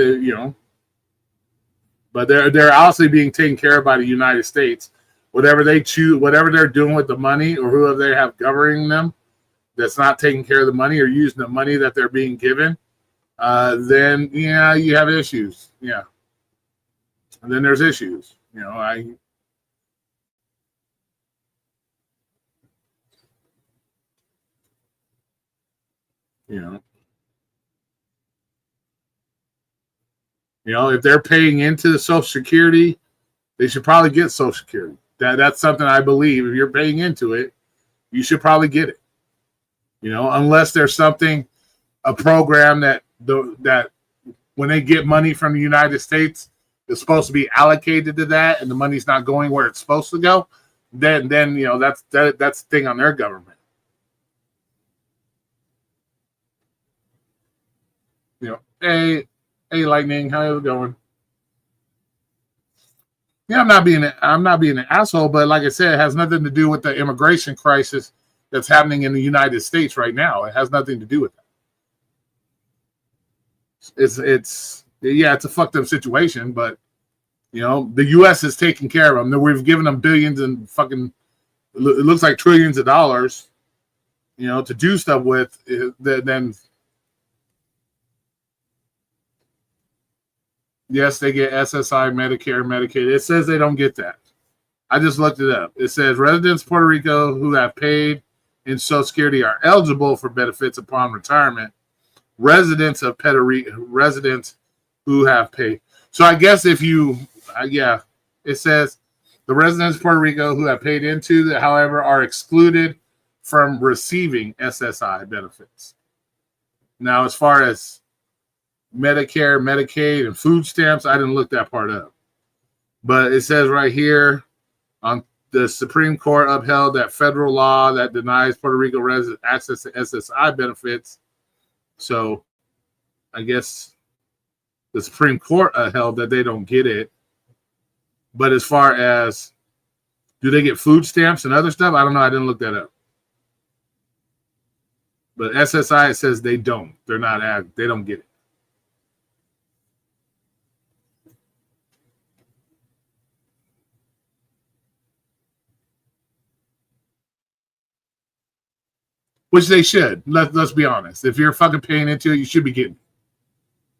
but they're obviously being taken care of by the United States. Whatever they choose, whatever they're doing with the money, or whoever they have governing them, that's not taking care of the money or using the money that they're being given, then yeah, you have issues. Yeah, and then there's issues. You know, if they're paying into the Social Security, they should probably get Social Security. That's something I believe. If you're paying into it, you should probably get it. Unless there's something, a program that when they get money from the United States, it's supposed to be allocated to that, and the money's not going where it's supposed to go. Then that's the thing on their government. Hey, Lightning, how's it going? Yeah, I'm not being an asshole, but like I said, it has nothing to do with the immigration crisis that's happening in the United States right now. It has nothing to do with that. It's a fucked up situation, but the U.S. is taking care of them. We've given them billions and fucking, it looks like trillions of dollars, to do stuff with. Then yes, they get SSI, Medicare, Medicaid. It says they don't get that. I just looked it up. It says residents of Puerto Rico who have paid in Social Security are eligible for benefits upon retirement. Residents of Puerto Rico, residents who have paid. So I guess if you, it says the residents of Puerto Rico who have paid into that, however, are excluded from receiving SSI benefits. Now, as far as Medicare, Medicaid, and food stamps, I didn't look that part up. But it says right here, on the Supreme Court upheld that federal law that denies Puerto Rico residents access to SSI benefits. So I guess the Supreme Court upheld that they don't get it. But as far as do they get food stamps and other stuff, I don't know. I didn't look that up. But SSI, it says they don't. They're not. They don't get it. Which they should. Let's be honest. If you're fucking paying into it, you should be getting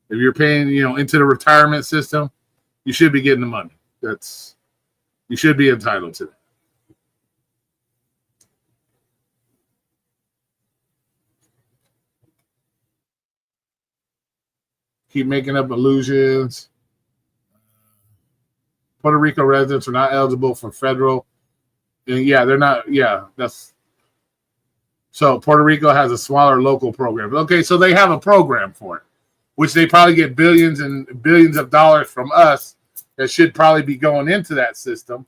it. If you're paying, into the retirement system, you should be getting the money. You should be entitled to that. Keep making up illusions. Puerto Rico residents are not eligible for federal. And yeah, they're not. Yeah, that's. So Puerto Rico has a smaller local program. Okay, so they have a program for it. which they probably get billions and billions of dollars from us that should probably be going into that system,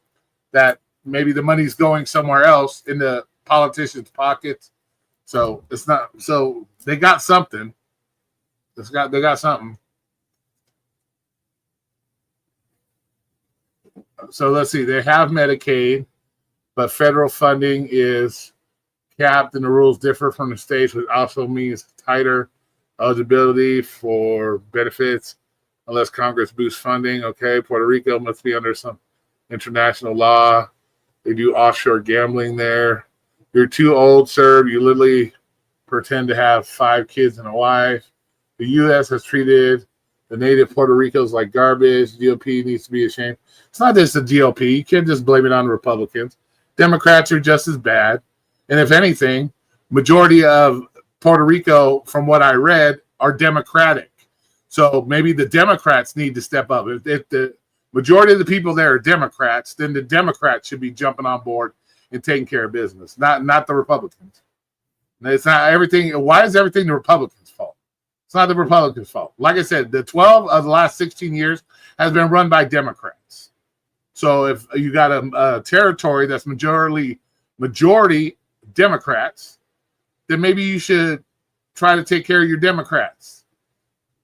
that maybe the money's going somewhere else in the politicians' pockets. So it's not, so they got something. They got something. So let's see, they have Medicaid, but federal funding is capped and the rules differ from the states, which also means tighter eligibility for benefits unless Congress boosts funding. Okay, Puerto Rico must be under some international law. They do offshore gambling there. You're too old, sir. You literally pretend to have 5 kids and a wife. The U.S. has treated the native Puerto Ricos like garbage. GOP needs to be ashamed. It's not just the GOP. You can't just blame it on the Republicans. Democrats are just as bad. And if anything, majority of Puerto Rico, from what I read, are Democratic. So maybe the Democrats need to step up. If the majority of the people there are Democrats, then the Democrats should be jumping on board and taking care of business, not the Republicans. It's not everything. Why is everything the Republicans' fault? It's not the Republicans' fault. Like I said, the 12 of the last 16 years has been run by Democrats. So if you got a territory that's majority Democrats, then maybe you should try to take care of your Democrats.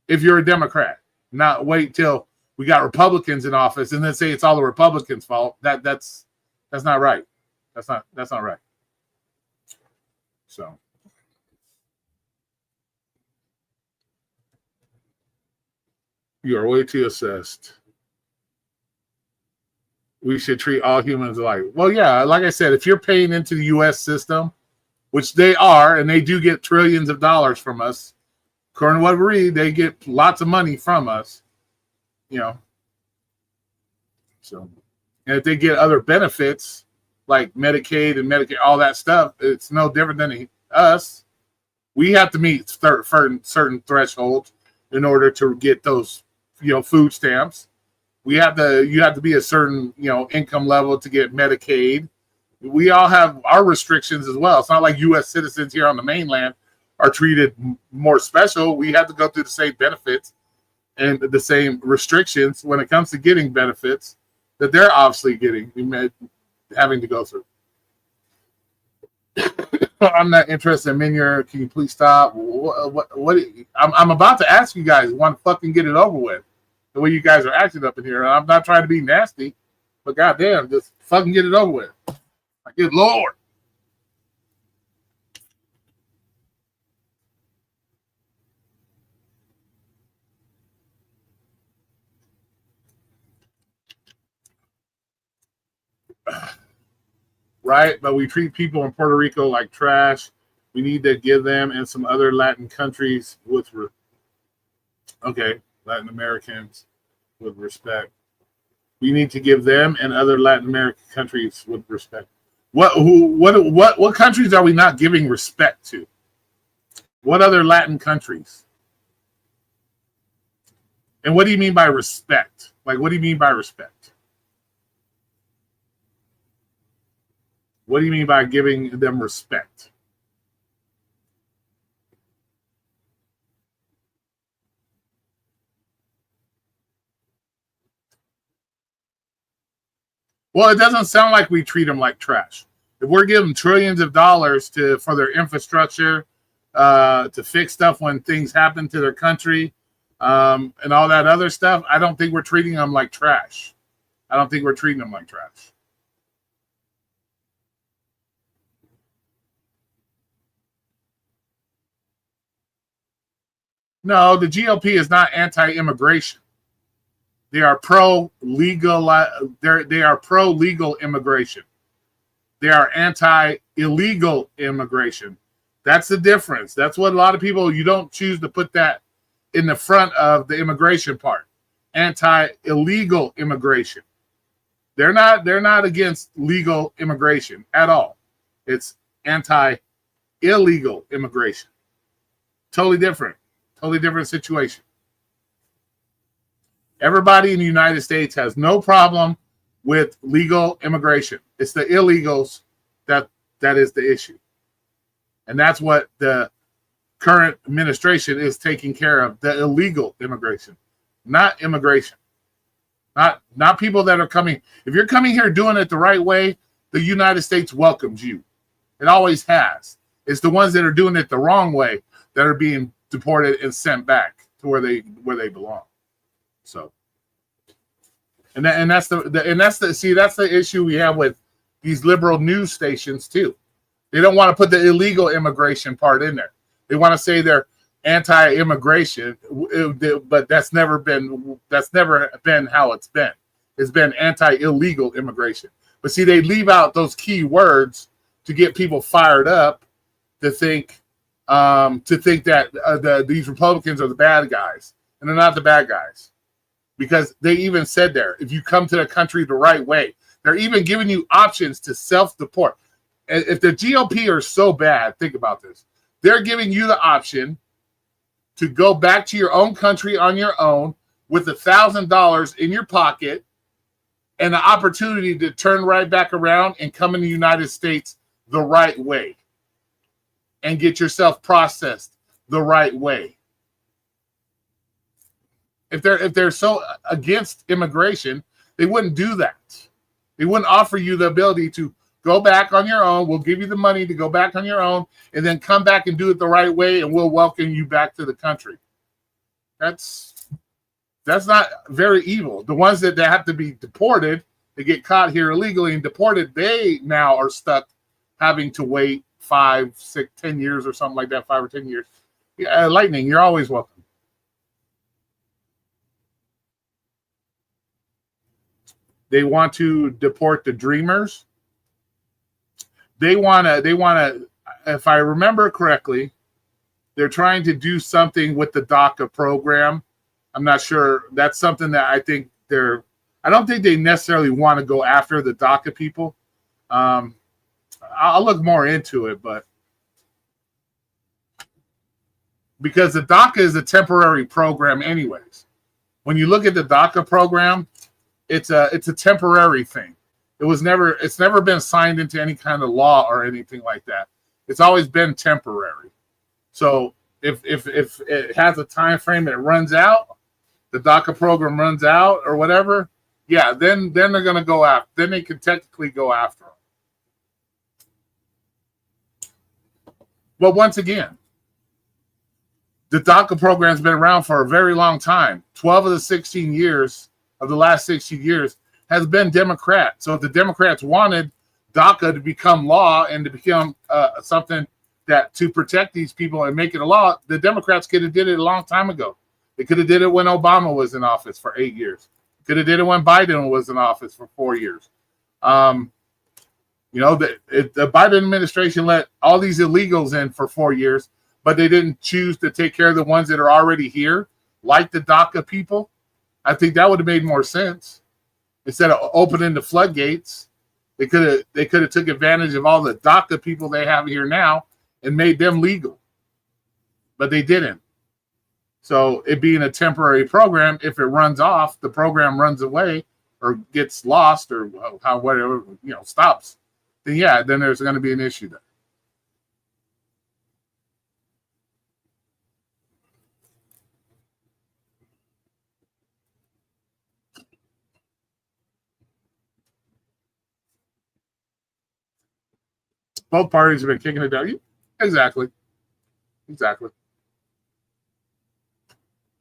If you're a Democrat, not wait till we got Republicans in office and then say it's all the Republicans' fault. That's not right. That's not right. So. You are way too assessed. We should treat all humans alike. Well, yeah, like I said, if you're paying into the U.S. system, which they are, and they do get trillions of dollars from us, according to what we read, they get lots of money from us, you know. So, and if they get other benefits like Medicaid and Medicare, all that stuff, it's no different than us. We have to meet certain thresholds in order to get those, food stamps. You have to be a certain, income level to get Medicaid. We all have our restrictions as well. It's not like U.S. citizens here on the mainland are treated more special. We have to go through the same benefits and the same restrictions when it comes to getting benefits that they're obviously having to go through. I'm not interested in Minier. Can you please stop? What? I'm about to ask you guys. Want to fucking get it over with? The way you guys are acting up in here. I'm not trying to be nasty, but goddamn, just fucking get it over with. Good Lord. Right, but we treat people in Puerto Rico like trash. We need to give them and some other Latin countries Latin Americans with respect. We need to give them and other Latin American countries with respect. What countries are we not giving respect to? What other Latin countries? And what do you mean by respect? Like, what do you mean by respect? What do you mean by giving them respect? Well, it doesn't sound like we treat them like trash. If we're giving trillions of dollars for their infrastructure, to fix stuff when things happen to their country, and all that other stuff, I don't think we're treating them like trash. I don't think we're treating them like trash. No, the GOP is not anti-immigration. They are pro-legal. They are pro-legal immigration. They are anti-illegal immigration. That's the difference. That's what a lot of people, you don't choose to put that in the front of the immigration part. Anti-illegal immigration. They're not against legal immigration at all. It's anti-illegal immigration. Totally different. Totally different situation. Everybody in the United States has no problem with legal immigration. It's the illegals that is the issue. And that's what the current administration is taking care of the illegal immigration, not immigration. Not people that are coming. If you're coming here doing it the right way, the United States welcomes you. It always has. It's the ones that are doing it the wrong way that are being deported and sent back to where they belong. So, that's the issue we have with these liberal news stations too. They don't want to put the illegal immigration part in there. They want to say they're anti-immigration, but that's never been how it's been. It's been anti-illegal immigration. But see, they leave out those key words to get people fired up to think that these Republicans are the bad guys, and they're not the bad guys, because they even said there, if you come to the country the right way, they're even giving you options to self-deport. If the GOP are so bad, think about this. They're giving you the option to go back to your own country on your own with $1,000 in your pocket and the opportunity to turn right back around and come in the United States the right way and get yourself processed the right way. If they're so against immigration, they wouldn't do that. They wouldn't offer you the ability to go back on your own. We'll give you the money to go back on your own and then come back and do it the right way, and we'll welcome you back to the country. That's not very evil. The ones that have to be deported, they get caught here illegally and deported, they now are stuck having to wait 5, 6, 10 years or something like that, 5 or 10 years. Yeah, Lightning, you're always welcome. They want to deport the dreamers. They want to, if I remember correctly, they're trying to do something with the DACA program. I'm not sure. That's something that I think I don't think they necessarily want to go after the DACA people. I'll look more into it, but because the DACA is a temporary program anyways. When you look at the DACA program, it's a temporary thing. It's never been signed into any kind of law or anything like that. It's always been temporary. So if it has a time frame that it runs out, the DACA program runs out or whatever, yeah, then they're going to go after. Then they can technically go after them. But once again, the DACA program's been around for a very long time. 12 of the 16 years of the last 16 years has been Democrat. So if the Democrats wanted DACA to become law and to become something that to protect these people and make it a law, the Democrats could have did it a long time ago. They could have did it when Obama was in office for 8 years. Could have did it when Biden was in office for 4 years. The Biden administration let all these illegals in for 4 years, but they didn't choose to take care of the ones that are already here, like the DACA people. I think that would have made more sense. Instead of opening the floodgates, they could have took advantage of all the DACA people they have here now and made them legal. But they didn't. So it being a temporary program, if it runs off, the program runs away or gets lost or whatever, stops, then there's going to be an issue there. Both parties have been kicking it down. Exactly.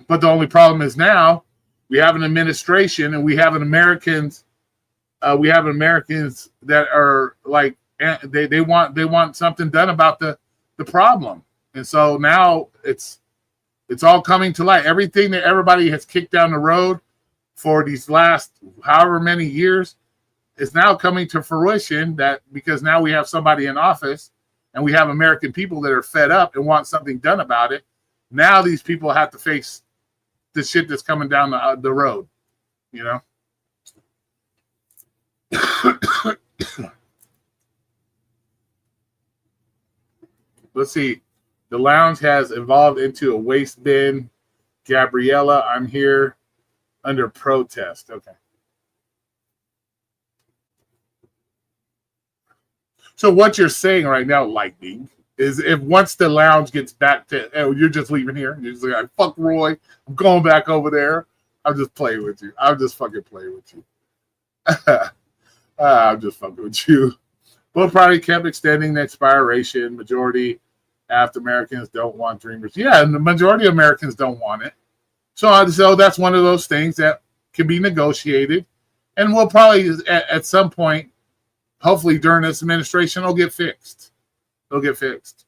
But the only problem is now we have an administration and we have Americans that are like they want something done about the problem. And so now it's all coming to light. Everything that everybody has kicked down the road for these last however many years is now coming to fruition, that because now we have somebody in office and we have American people that are fed up and want something done about it. Now these people have to face the shit that's coming down the road, Let's see. The lounge has evolved into a waste bin. Gabriella, I'm here under protest. Okay. So what you're saying right now, Lightning, is if once the lounge gets back to, oh, you're just leaving here. You're just like, fuck Roy. I'm going back over there. I'm just playing with you. I'm just fucking playing with you. I'm just fucking with you. Both parties kept extending the expiration. Majority after Americans don't want Dreamers. Yeah, and the majority of Americans don't want it. So that's one of those things that can be negotiated. And we'll probably, at some point, hopefully during this administration, it'll get fixed. It'll get fixed.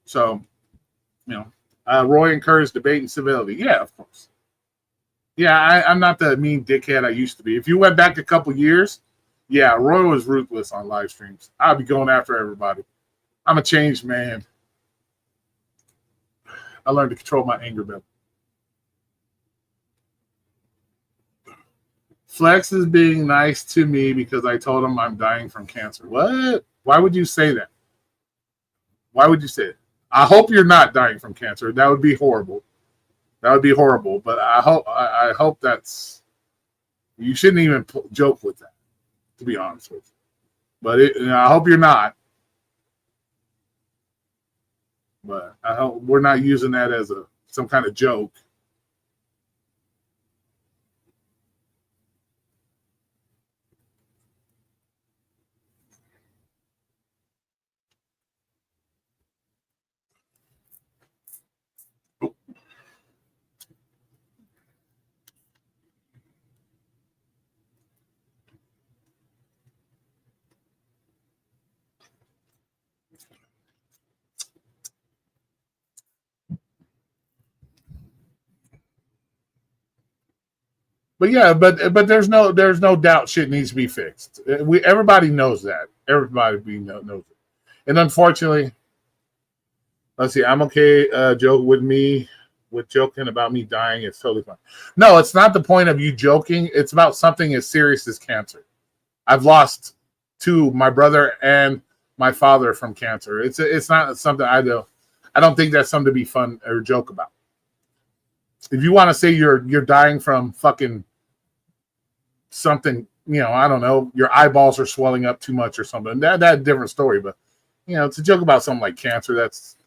So, Roy encouraged debate and civility. Yeah, of course. Yeah, I'm not the mean dickhead I used to be. If you went back a couple years, yeah, Roy was ruthless on live streams. I'd be going after everybody. I'm a changed man. I learned to control my anger better. Flex is being nice to me because I told him I'm dying from cancer. What? Why would you say that? Why would you say it? I hope you're not dying from cancer. That would be horrible. That would be horrible. But I hope that's. You shouldn't even joke with that, to be honest with you. But I hope you're not. But I hope we're not using that as some kind of joke. But yeah, but there's no doubt shit needs to be fixed. Everybody knows that. Everybody knows it. And unfortunately, let's see. I'm okay. Joke with joking about me dying. It's totally fine. No, it's not the point of you joking. It's about something as serious as cancer. I've lost my brother and my father from cancer. It's not something I do. I don't think that's something to be fun or joke about. If you want to say you're dying from fucking something, I don't know, your eyeballs are swelling up too much or something. That's a different story. But to joke about something like cancer, that's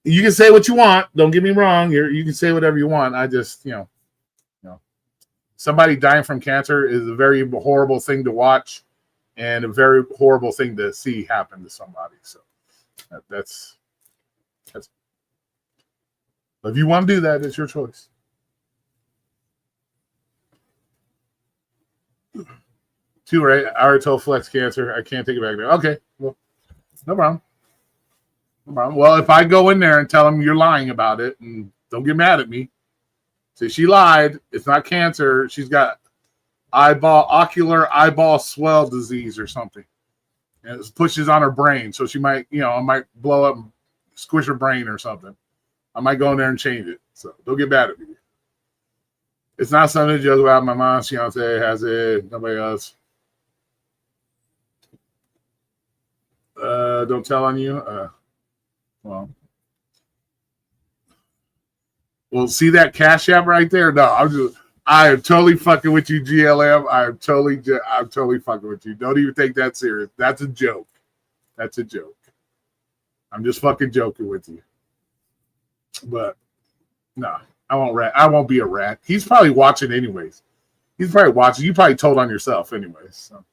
you can say what you want. Don't get me wrong. You can say whatever you want. I just, somebody dying from cancer is a very horrible thing to watch and a very horrible thing to see happen to somebody. So that's if you want to do that, it's your choice. Too right. I already told Flex cancer. I can't take it back there. Okay. Well, no problem. No problem. Well, if I go in there and tell them you're lying about it, and don't get mad at me, say she lied. It's not cancer. She's got ocular eyeball swell disease or something. And it pushes on her brain, so she might, it might blow up and squish her brain or something. I might go in there and change it. So don't get mad at me. It's not something to joke about. My mom's fiance has it. Nobody else. Don't tell on you. Well, see that Cash App right there? No, I am totally fucking with you, GLM. I'm totally fucking with you. Don't even take that serious. That's a joke. That's a joke. I'm just fucking joking with you. But no, I won't rat. I won't be a rat. He's probably watching anyways. He's probably watching. You probably told on yourself anyways. So.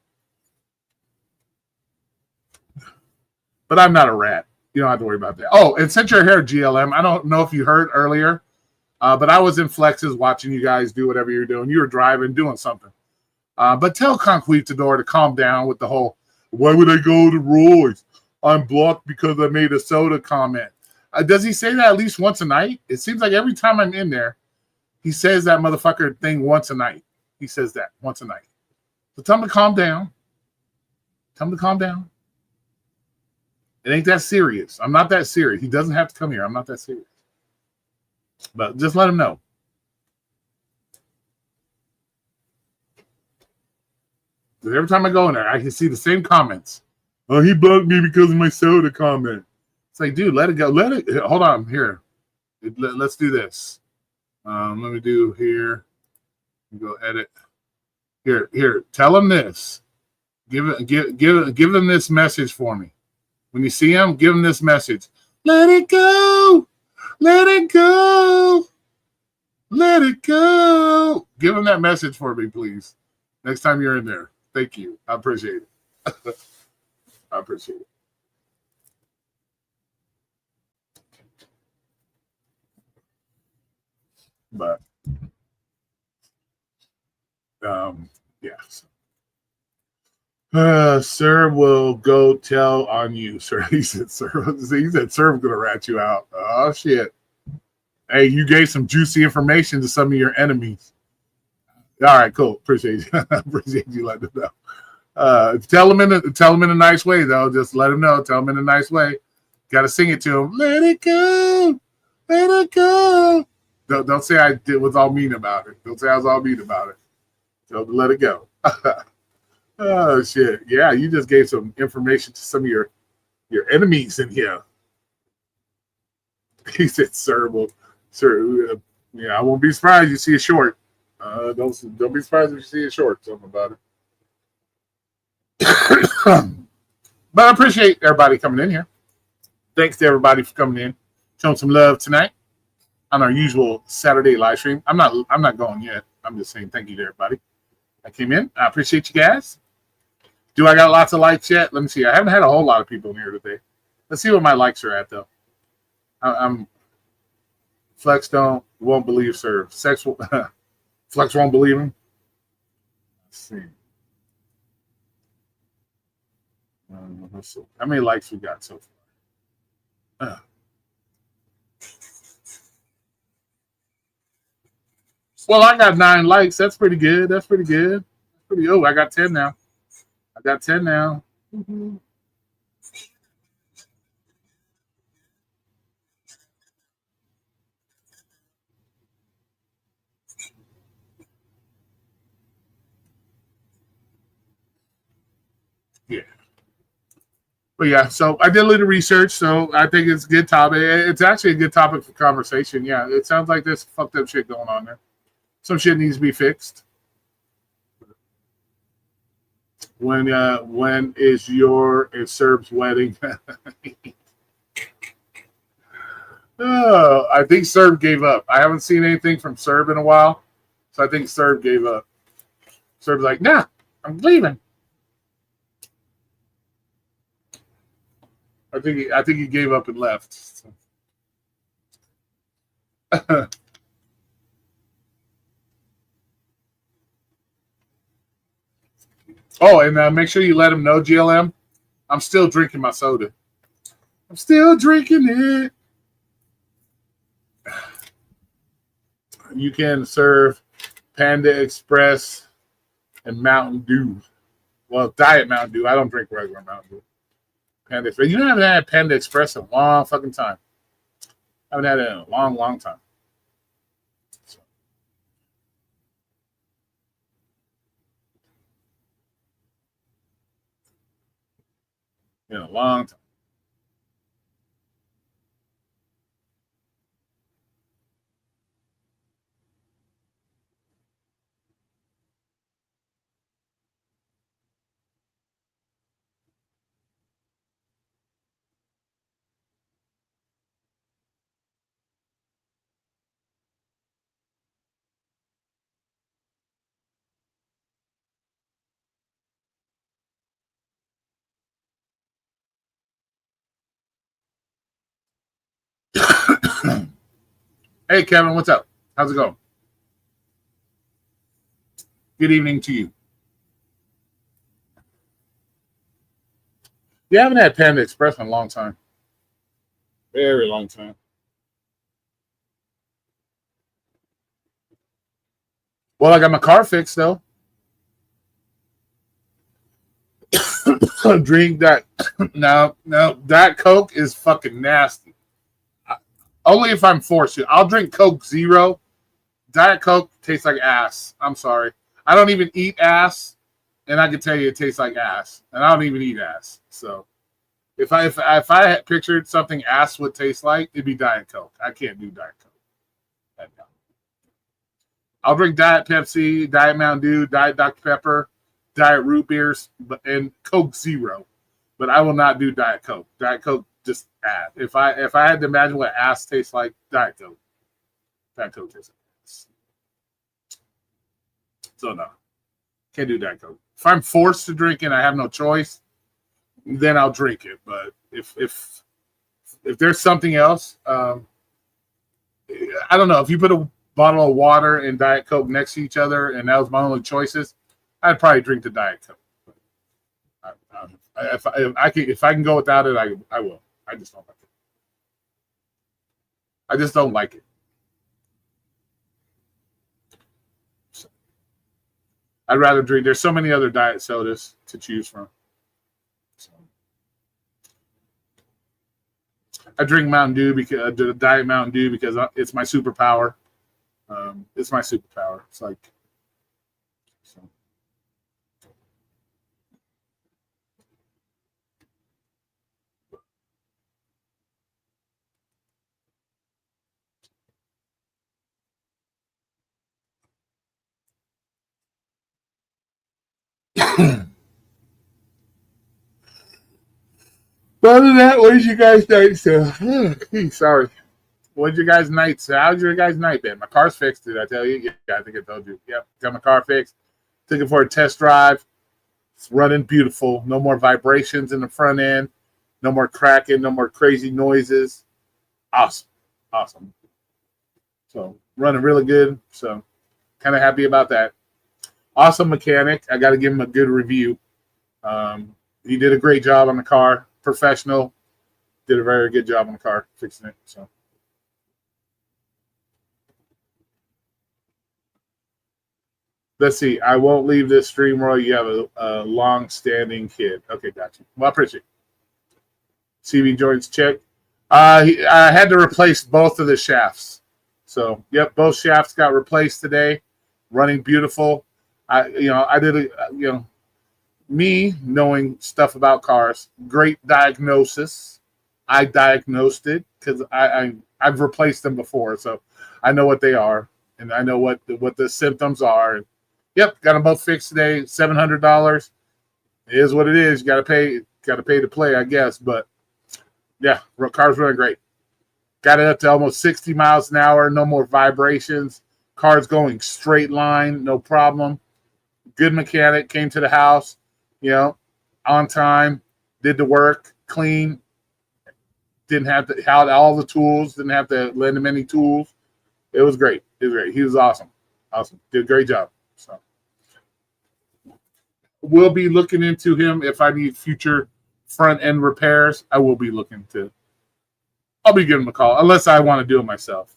But I'm not a rat. You don't have to worry about that. Oh, and since you're here, GLM, I don't know if you heard earlier, but I was in Flexes watching you guys do whatever you're doing. You were driving, doing something. But tell Conquistador to calm down with the whole, why would I go to Roy's? I'm blocked because I made a soda comment. Does he say that at least once a night? It seems like every time I'm in there, he says that motherfucker thing once a night. He says that once a night. So tell him to calm down. Tell him to calm down. It ain't that serious. I'm not that serious. He doesn't have to come here. I'm not that serious. But just let him know. Every time I go in there, I can see the same comments. Oh, he blocked me because of my soda comment. It's like, dude, let it go. Let it. Hold on. Here. Let's do this. Let me do here. Go edit. Here. Tell him this. Give them this message for me. When you see them, give them this message. Let it go. Let it go. Let it go. Give them that message for me, please. Next time you're in there. Thank you. I appreciate it. I appreciate it. But, yeah. Sir will go tell on you, sir. He said, sir was going to rat you out. Oh, shit. Hey, you gave some juicy information to some of your enemies. All right, cool. Appreciate you. Appreciate you letting them know. Tell them in a nice way, though. Just let them know. Tell them in a nice way. Got to sing it to them. Let it go. Let it go. Don't say I was all mean about it. Don't say I was all mean about it. So let it go. Oh, shit. Yeah, you just gave some information to some of your enemies in here. He said, sir, yeah, I won't be surprised you see a short. Don't be surprised if you see a short. Something about it. But I appreciate everybody coming in here. Thanks to everybody for coming in, showing some love tonight on our usual Saturday live stream. I'm not going yet. I'm just saying thank you to everybody that came in. I appreciate you guys. Do I got lots of likes yet? Let me see. I haven't had a whole lot of people in here today. Let's see what my likes are at, though. I'm Flex won't believe, sir. Flex won't believe him. Let's see. Let's see. How many likes we got so far? Well, I got 9 likes. That's pretty good. Oh, I got 10 now. Mm-hmm. Yeah. But yeah, so I did a little research, so I think it's a good topic. It's actually a good topic for conversation. Yeah, it sounds like there's fucked up shit going on there. Some shit needs to be fixed. When is your and Serb's wedding? Oh, I think Serb gave up. I haven't seen anything from Serb in a while, so I think Serb gave up. Serb's like, nah, I'm leaving. I think he gave up and left. So. Oh, and make sure you let him know, GLM, I'm still drinking my soda. I'm still drinking it. You can serve Panda Express and Mountain Dew. Well, Diet Mountain Dew. I don't drink regular Mountain Dew. Panda Express. You haven't had Panda Express in a long fucking time. I haven't had it in a long, long time. So. In a long time. Hey, Kevin, what's up? How's it going? Good evening to you. You haven't had Panda Express in a long time. Very long time. Well, I got my car fixed, though. Drink that. No, that Coke is fucking nasty. Only if I'm forced to. I'll drink Coke Zero. Diet Coke tastes like ass. I'm sorry. I don't even eat ass, and I can tell you it tastes like ass. And I don't even eat ass. So if I had pictured something ass would taste like, it'd be Diet Coke. I can't do Diet Coke. I'll drink Diet Pepsi, Diet Mountain Dew, Diet Dr. Pepper, Diet Root Beers, and Coke Zero. but I will not do Diet Coke. Diet Coke just ass. If I had to imagine what ass tastes like, Diet Coke. Diet Coke tastes like ass. So no, can't do Diet Coke. If I'm forced to drink it, I have no choice. Then I'll drink it. But if there's something else, I don't know. If you put a bottle of water and Diet Coke next to each other, and that was my only choices, I'd probably drink the Diet Coke. If I can go without it, I will. I just don't like it. I just don't like it. So, I'd rather drink. There's so many other diet sodas to choose from. So, I drink Mountain Dew because the Diet Mountain Dew because it's my superpower. It's my superpower. It's like. So. But other than that, what did you guys night? Sorry. What did you guys night? How's your guys' night been? My car's fixed. Did I tell you? Yeah, I think I told you. Yep, got my car fixed. Took it for a test drive. It's running beautiful. No more vibrations in the front end. No more cracking. No more crazy noises. Awesome. Awesome. So running really good. So kind of happy about that. Awesome mechanic. I got to give him a good review. He did a great job on the car. Professional. Did a very good job on the car fixing it. So. Let's see. I won't leave this stream while you have a long-standing kid. Okay, gotcha. Well, I appreciate it. CB joins check. I had to replace both of the shafts. So, yep, both shafts got replaced today. Running beautiful. Me knowing stuff about cars, great diagnosis. I diagnosed it because I've replaced them before, so I know what they are and I know what the symptoms are. Yep, got them both fixed today. $700. It is what it is. You got to pay to play, I guess. But yeah, car's running great. Got it up to almost 60 miles an hour. No more vibrations. Car's going straight line, no problem. Good mechanic came to the house. On time, did the work, clean. Didn't have to had all the tools. Didn't have to lend him any tools. It was great. He was awesome. Did a great job. So we'll be looking into him if I need future front end repairs. I'll be giving him a call unless I want to do it myself.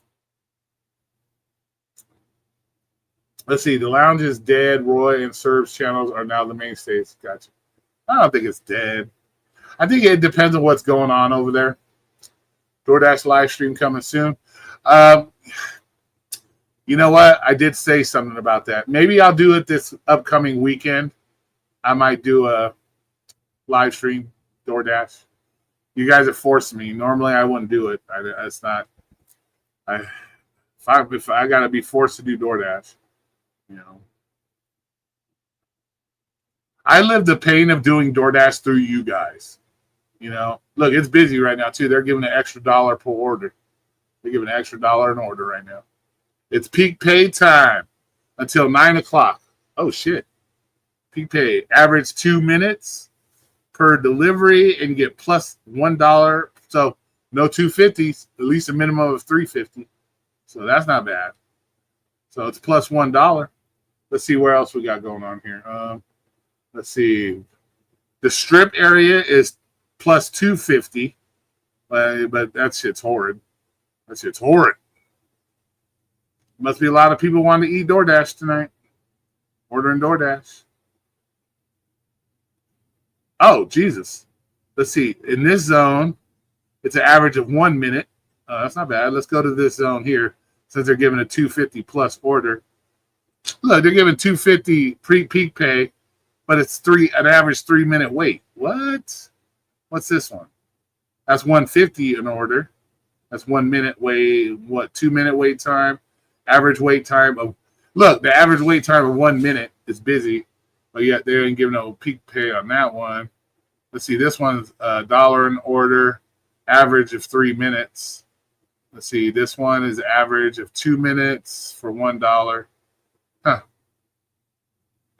Let's see. The lounge is dead. Roy and Serve's channels are now the mainstays. Gotcha. I don't think it's dead. I think it depends on what's going on over there. DoorDash live stream coming soon. You know what? I did say something about that. Maybe I'll do it this upcoming weekend. I might do a live stream DoorDash. You guys are forcing me. Normally, I wouldn't do it. It's not. If I gotta be forced to do DoorDash, I live the pain of doing DoorDash through you guys. Look, it's busy right now too. They're giving an extra $1 per order. They're giving an extra $1 an order right now. It's peak pay time until 9 o'clock. Oh shit! Peak pay average 2 minutes per delivery, and you get plus $1. So no 250s, at least a minimum of 350. So that's not bad. So it's plus $1. Let's see where else we got going on here. Let's see. The strip area is plus 250, but that shit's horrid. Must be a lot of people wanting to eat DoorDash tonight. Ordering DoorDash. Oh, Jesus. Let's see. In this zone, it's an average of 1 minute. That's not bad. Let's go to this zone here since they're giving a 250 plus order. Look, they're giving 250 pre-peak pay, but it's an average 3 minute wait. What? What's this one? That's 150 an order. That's 1 minute wait. 2 minute wait time? Average wait time of the average wait time of 1 minute is busy, but yet they ain't giving no peak pay on that one. Let's see. This one's $1 an order, average of 3 minutes. Let's see. This one is average of 2 minutes for $1. Huh.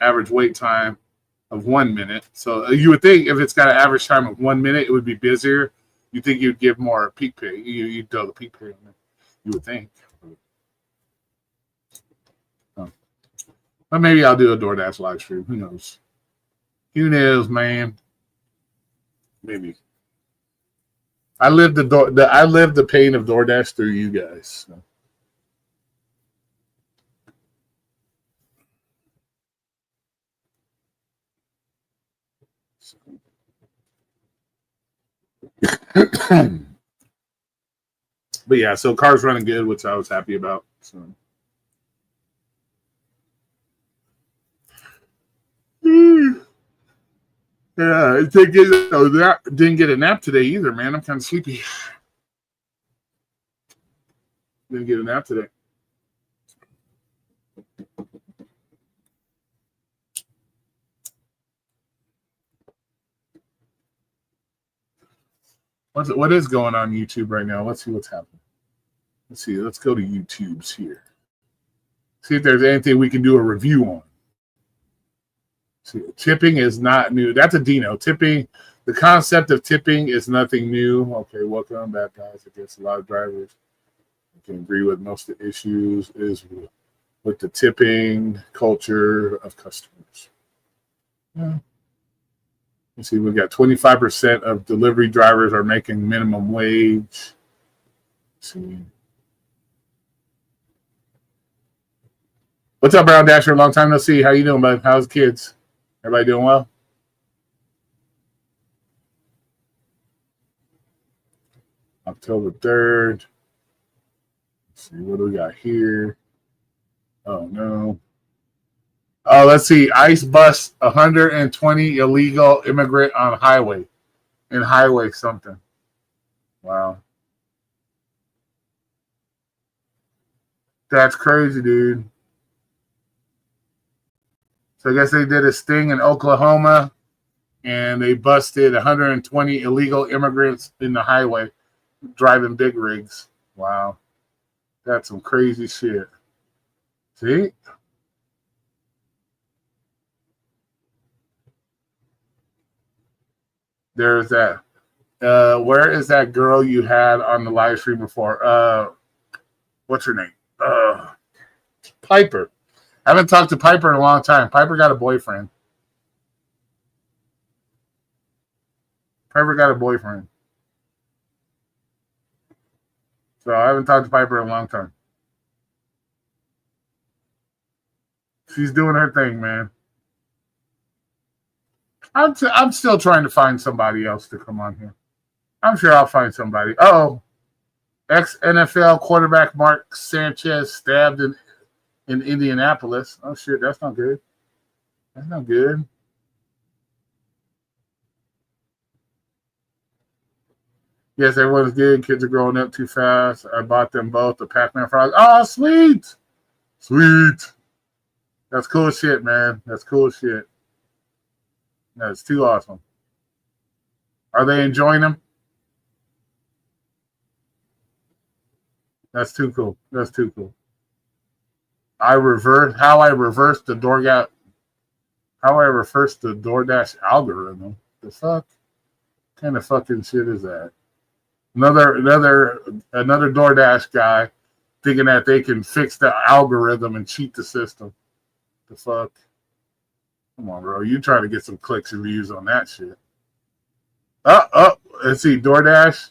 Average wait time of 1 minute. So you would think if it's got an average time of 1 minute, it would be busier. You think you'd give more peak pay. You'd throw the peak pay on there. You would think. But maybe I'll do a DoorDash live stream. Who knows? Who knows, man? Maybe. I lived the pain of DoorDash through you guys. So. But yeah, so car's running good, which I was happy about. So. Yeah, didn't get a nap today either, man. I'm kind of sleepy. Didn't get a nap today. What is going on YouTube right now? Let's see what's happening. Let's see. Let's go to YouTube's here. See if there's anything we can do a review on. See, tipping is not new. That's a Dino. Tipping, the concept of tipping is nothing new. Okay, welcome back, guys. I guess a lot of drivers can agree with most of the issues is with the tipping culture of customers. Yeah. You see, we've got 25% of delivery drivers are making minimum wage. Let's see. What's up, Brown Dasher? Long time no see. How you doing, bud? How's the kids? Everybody doing well? October 3rd. Let's see, what do we got here? Oh, no. Oh, let's see. ICE bust 120 illegal immigrant on highway. In highway something. Wow. That's crazy, dude. So I guess they did a sting in Oklahoma, and they busted 120 illegal immigrants in the highway driving big rigs. Wow. That's some crazy shit. See? There's that. Where is that girl you had on the live stream before? What's her name? Piper. I haven't talked to Piper in a long time. Piper got a boyfriend. So I haven't talked to Piper in a long time. She's doing her thing, man. I'm still trying to find somebody else to come on here. I'm sure I'll find somebody. Ex-NFL quarterback Mark Sanchez stabbed in Indianapolis. Oh, shit, that's not good. That's not good. Yes, everyone's good. Kids are growing up too fast. I bought them both the Pac-Man frogs. Oh, sweet. Sweet. That's cool shit, man. That's cool shit. That's too awesome. Are they enjoying them? That's too cool. That's too cool. How I reversed the DoorDash algorithm. The fuck? What kind of fucking shit is that? Another DoorDash guy thinking that they can fix the algorithm and cheat the system. The fuck? Come on, bro. You trying to get some clicks and views on that shit. Let's see. DoorDash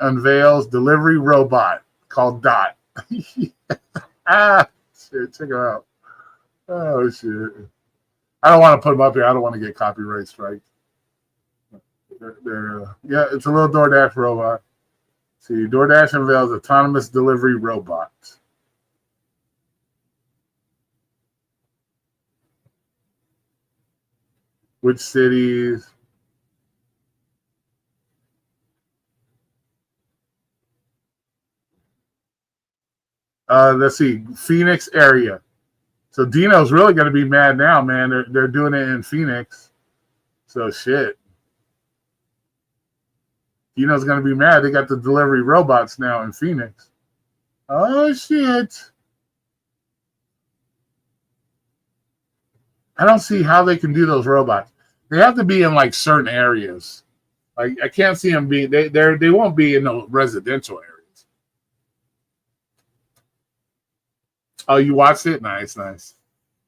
unveils delivery robot called Dot. Shit, check her out. Oh, shit. I don't want to put them up here. I don't want to get copyright strike. Yeah, it's a little DoorDash robot. See, DoorDash unveils autonomous delivery robot. Which cities? Let's see, Phoenix area. So Dino's really going to be mad now, man. They're doing it in Phoenix. So shit. Gino's gonna be mad. They got the delivery robots now in Phoenix. Oh shit. I don't see how they can do those robots. They have to be in like certain areas. Like I can't see them being they won't be in the residential areas. Oh, you watched it? Nice, nice.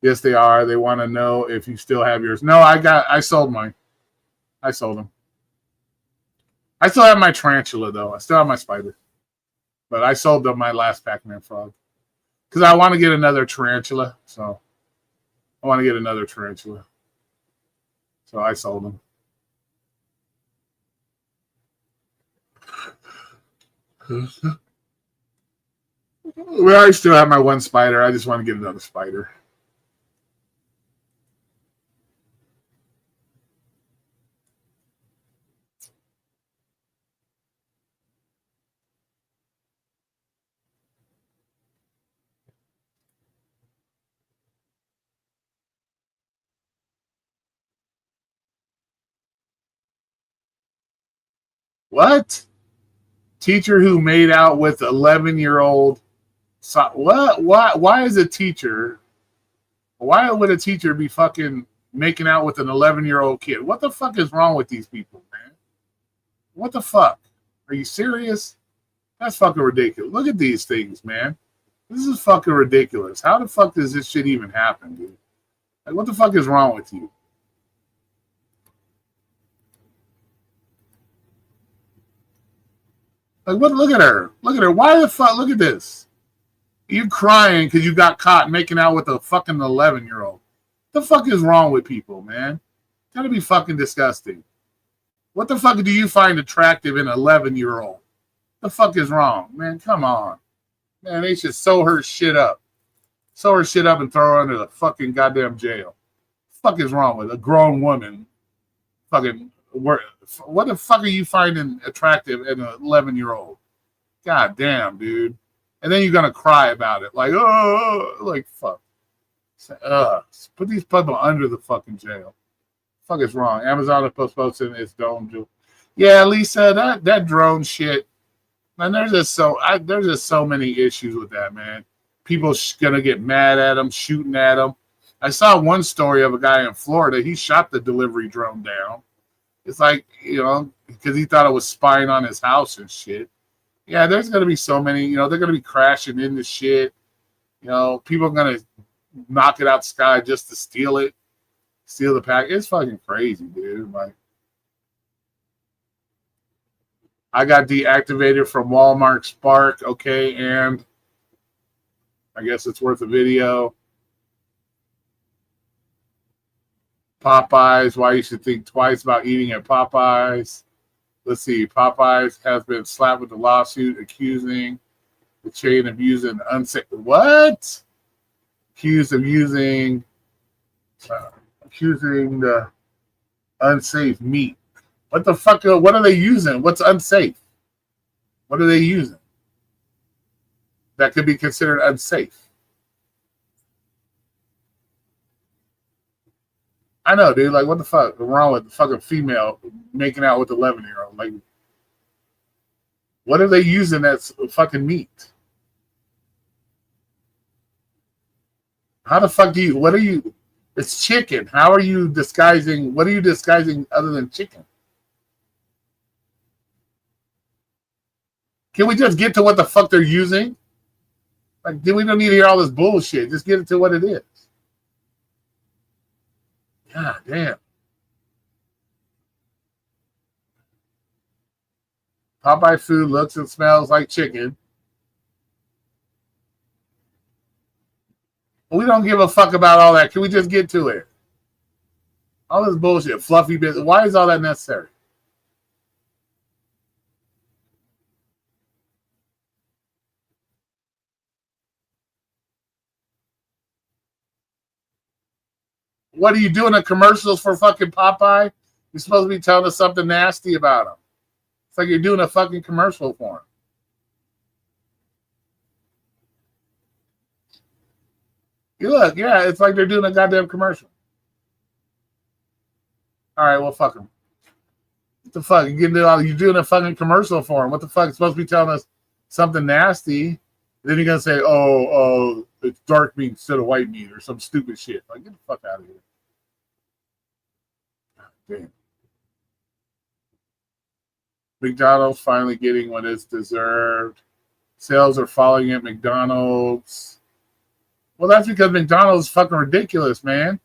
Yes, they are. They want to know if you still have yours. No, I sold mine. I sold them. I still have my tarantula though. I still have my spider. But I sold them my last Pac-Man frog. Because I want to get another tarantula. So I want to get another tarantula. So I sold them. Well, I still have my one spider. I just want to get another spider. What? Teacher who made out with 11-year-old. What? Why is a teacher? Why would a teacher be fucking making out with an 11-year-old kid? What the fuck is wrong with these people, man? What the fuck? Are you serious? That's fucking ridiculous. Look at these things, man. This is fucking ridiculous. How the fuck does this shit even happen, dude? Like, what the fuck is wrong with you? Like, what? Look at her. Look at her. Why the fuck? Look at this. You crying because you got caught making out with a fucking 11-year-old. The fuck is wrong with people, man? Gotta be fucking disgusting. What the fuck do you find attractive in an 11-year-old? The fuck is wrong, man? Come on, man. They should sew her shit up, and throw her under the fucking goddamn jail. The fuck is wrong with a grown woman? Fucking what the fuck are you finding attractive in an 11-year-old? God damn, dude. And then you're gonna cry about it, like, oh, like fuck. Put these people under the fucking jail. Fuck is wrong. Amazon is posting its dome. Yeah, Lisa, that drone shit. Man, there's just so many issues with that, man. People gonna get mad at them, shooting at them. I saw one story of a guy in Florida. He shot the delivery drone down. It's like, because he thought it was spying on his house and shit. Yeah, there's gonna be so many. They're gonna be crashing into shit. People are gonna knock it out the sky just to steal it. Steal the pack. It's fucking crazy, dude. Like, I got deactivated from Walmart Spark. Okay, and I guess it's worth a video. Popeyes. Why you should think twice about eating at Popeyes. Let's see. Popeyes has been slapped with a lawsuit accusing the chain of using unsafe. What? Accused of using the unsafe meat. What the fuck? What are they using? What's unsafe? What are they using that could be considered unsafe? I know, dude. Like, what the fuck is wrong with the fucking female making out with 11-year-old? Like, what are they using that's fucking meat? How the fuck what are you? It's chicken. How are you disguising? What are you disguising other than chicken? Can we just get to what the fuck they're using? Like, we don't need to hear all this bullshit. Just get it to what it is. God damn. Popeye food looks and smells like chicken. We don't give a fuck about all that. Can we just get to it? All this bullshit, fluffy business. Why is all that necessary? What are you doing? The commercials for fucking Popeye? You're supposed to be telling us something nasty about them. It's like you're doing a fucking commercial for them. You look, yeah, it's like they're doing a goddamn commercial. All right, well, fuck him. What the fuck? You're doing a fucking commercial for him. What the fuck? It's supposed to be telling us something nasty. Then you're gonna say, "Oh, it's dark meat instead of white meat" or some stupid shit. Like, get the fuck out of here. Damn. McDonald's finally getting what it's deserved. Sales are falling at McDonald's. Well, that's because McDonald's is fucking ridiculous, man.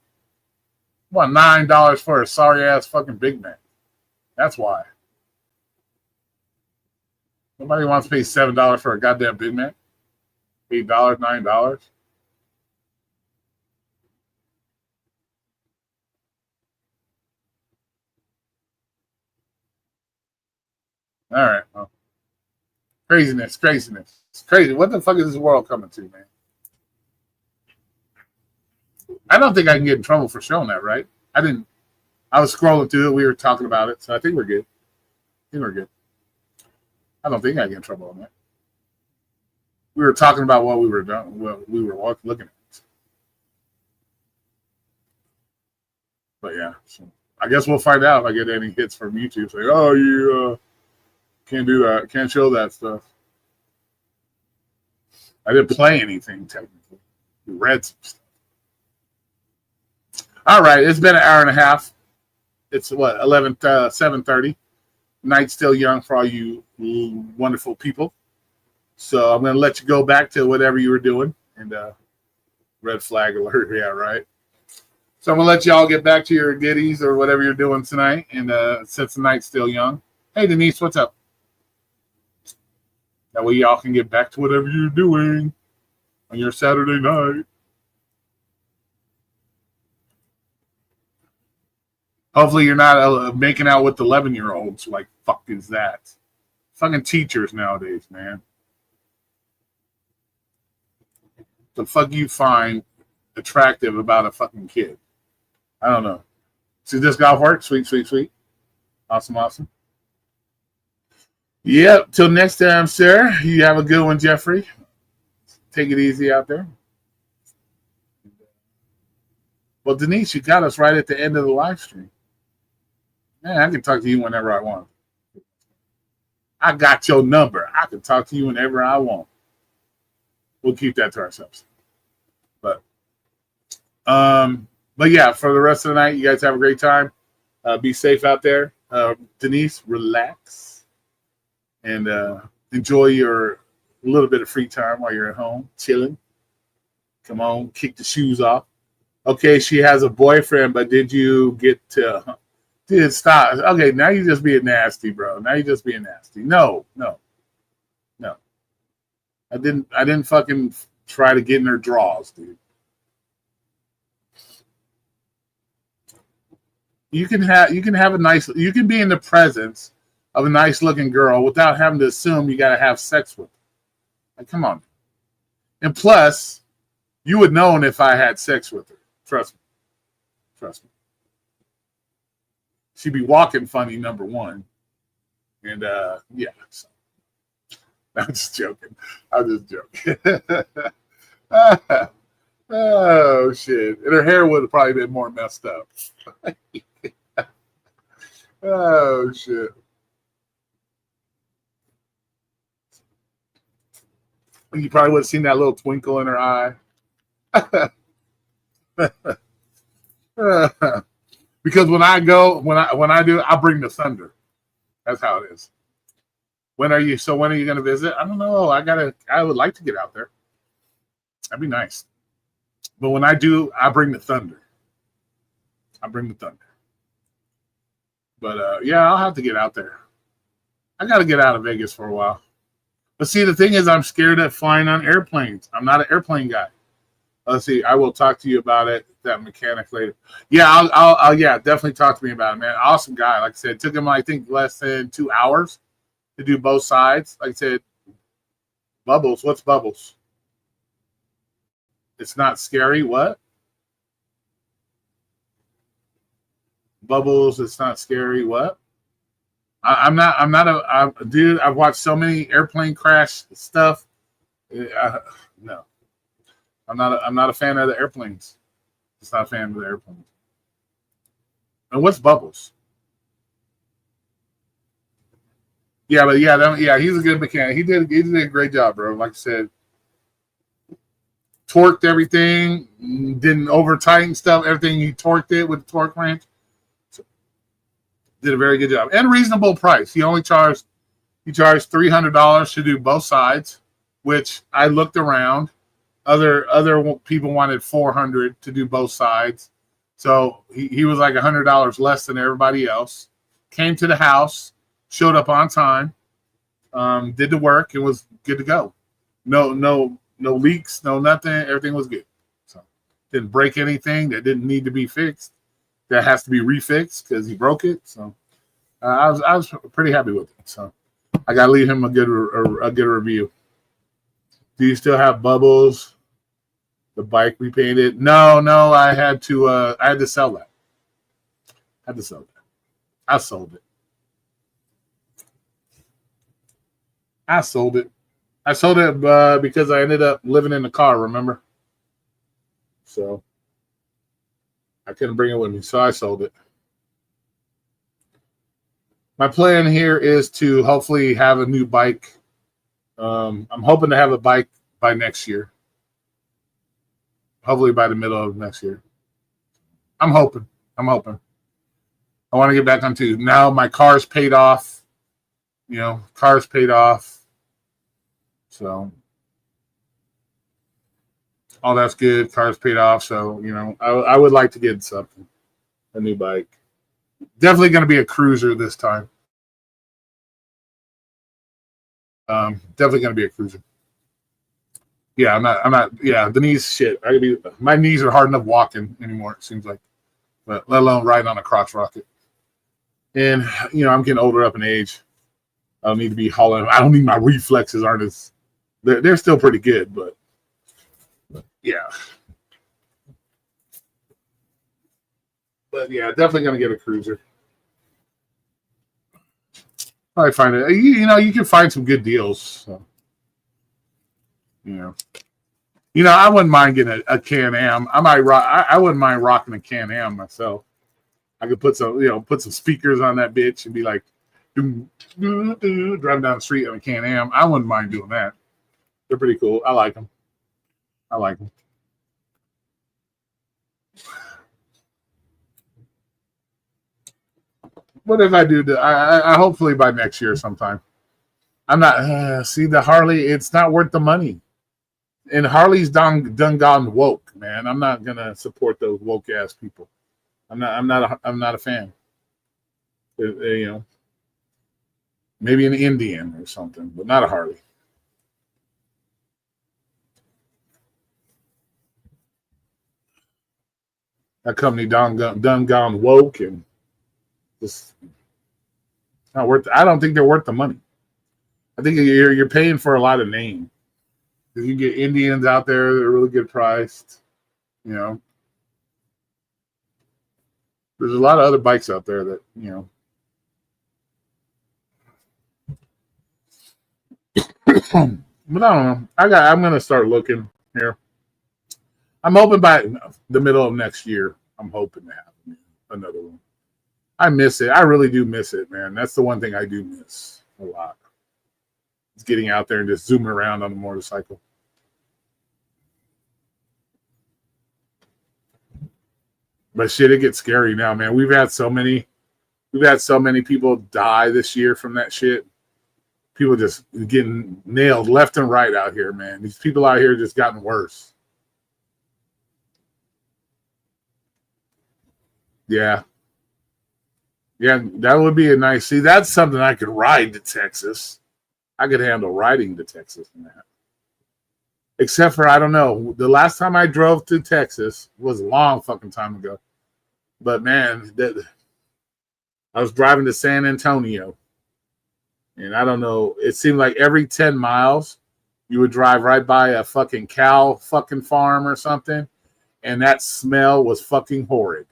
What, $9 for a sorry ass fucking Big Mac? That's why. Nobody wants to pay $7 for a goddamn Big Mac. $8, $9. All right. Well, craziness. It's crazy. What the fuck is this world coming to, man? I don't think I can get in trouble for showing that, right? I didn't. I was scrolling through it. We were talking about it, so I think we're good. I don't think I get in trouble on that. We were talking about what we were doing, what we were looking at. But yeah, so I guess we'll find out if I get any hits from YouTube. Say, oh, you can't do that, can't show that stuff. I didn't play anything technically. We read some stuff. All right, it's been an hour and a half. It's what 7:30. Night's still young for all you wonderful people. So I'm gonna let you go back to whatever you were doing. And red flag alert, yeah, right. So I'm gonna let y'all get back to your giddies or whatever you're doing tonight. And since the night's still young, hey Denise, what's up? That way y'all can get back to whatever you're doing on your Saturday night. Hopefully you're not making out with 11-year-olds. Like, fuck is that? Fucking teachers nowadays, man. The fuck you find attractive about a fucking kid? I don't know. See this golf work? Sweet. Awesome. Yep. Till next time, sir. You have a good one, Jeffrey. Take it easy out there. Well, Denise, you got us right at the end of the live stream. Man, I can talk to you whenever I want. I got your number. I can talk to you whenever I want. We'll keep that to ourselves. But yeah, for the rest of the night, you guys have a great time. Be safe out there. Denise, relax and enjoy your little bit of free time while you're at home, chilling. Come on, kick the shoes off. Okay, she has a boyfriend, but did you get to... Dude, stop. Okay, now you're just being nasty, bro. Now you're just being nasty. No. I didn't fucking try to get in her drawers, dude. You can have you can be in the presence of a nice looking girl without having to assume you gotta have sex with her. Like, come on. And plus, you would know if I had sex with her. Trust me. She'd be walking funny, number one. And yeah. So. I'm just joking. Oh shit. And her hair would have probably been more messed up. Oh shit. You probably would have seen that little twinkle in her eye. Because when I do, I bring the thunder. That's how it is. When are you going to visit? I don't know. I would like to get out there. That'd be nice. But when I do, I bring the thunder. But yeah, I'll have to get out there. I got to get out of Vegas for a while. But see, the thing is, I'm scared of flying on airplanes. I'm not an airplane guy. Let's see. I will talk to you about it, that mechanic later. Yeah, I'll definitely talk to me about it, man. Awesome guy. Like I said, it took him, I think, less than 2 hours to do both sides. Like I said, Bubbles. What's Bubbles? It's not scary. What? Bubbles. It's not scary. What? Dude. I've watched so many airplane crash stuff. No. I'm not a fan of the airplanes. Just not a fan of the airplanes. And what's Bubbles? Yeah, but yeah, he's a good mechanic. He did a great job, bro. Like I said, torqued everything, didn't over tighten stuff. Everything he torqued it with the torque wrench. So, did a very good job and a reasonable price. He charged $300 to do both sides, which I looked around. Other people wanted $400 to do both sides, so he was like $100 less than everybody else. Came to the house, showed up on time, did the work, and was good to go. No leaks, no nothing. Everything was good. So didn't break anything that didn't need to be fixed. That has to be refixed because he broke it. So I was pretty happy with it. So I got to leave him a good review. Do you still have Bubbles? The bike we painted? No, I had to sell that. I sold it. I sold it. I sold it because I ended up living in the car, remember? So I couldn't bring it with me, so I sold it. My plan here is to hopefully have a new bike. I'm hoping to have a bike by next year. Hopefully by the middle of next year. I'm hoping. I want to get back onto now. My car's paid off. Car's paid off. So all that's good. Car's paid off. So I would like to get something, a new bike. Definitely going to be a cruiser this time. Definitely going to be a cruiser. Yeah, I'm not. Yeah, the knees shit. My knees are hard enough walking anymore. It seems like, but let alone riding on a crotch rocket. And I'm getting older up in age. I don't need to be hauling. I don't need my reflexes aren't as. They're still pretty good, but yeah. But yeah, definitely gonna get a cruiser. Probably find it. You can find some good deals. So. I wouldn't mind getting a Can-Am. I wouldn't mind rocking a Can-Am myself. I could put some speakers on that bitch and be like, driving down the street on a Can-Am. I wouldn't mind doing that. They're pretty cool. I like them. What if I do? I hopefully by next year sometime. I'm not. See the Harley. It's not worth the money. And Harley's done gone woke, man. I'm not gonna support those woke ass people. I'm not a fan. Maybe an Indian or something, but not a Harley. That company done gone woke and just not worth. I don't think they're worth the money. I think you're paying for a lot of name. You get Indians out there that are really good priced. There's a lot of other bikes out there that but I don't know. I'm gonna start looking here. I'm hoping by the middle of next year. I'm hoping to have another one. I miss it. I really do miss it, man. That's the one thing I do miss a lot. It's getting out there and just zooming around on a motorcycle. But shit, it gets scary now, man. We've had so many people die this year from that shit. People just getting nailed left and right out here, man. These people out here just gotten worse. Yeah. Yeah, that would be a nice. See, that's something I could ride to Texas. I could handle riding to Texas in that. Except for, I don't know, the last time I drove to Texas was a long fucking time ago. But man, I was driving to San Antonio. And I don't know, it seemed like every 10 miles, you would drive right by a fucking cow fucking farm or something. And that smell was fucking horrid.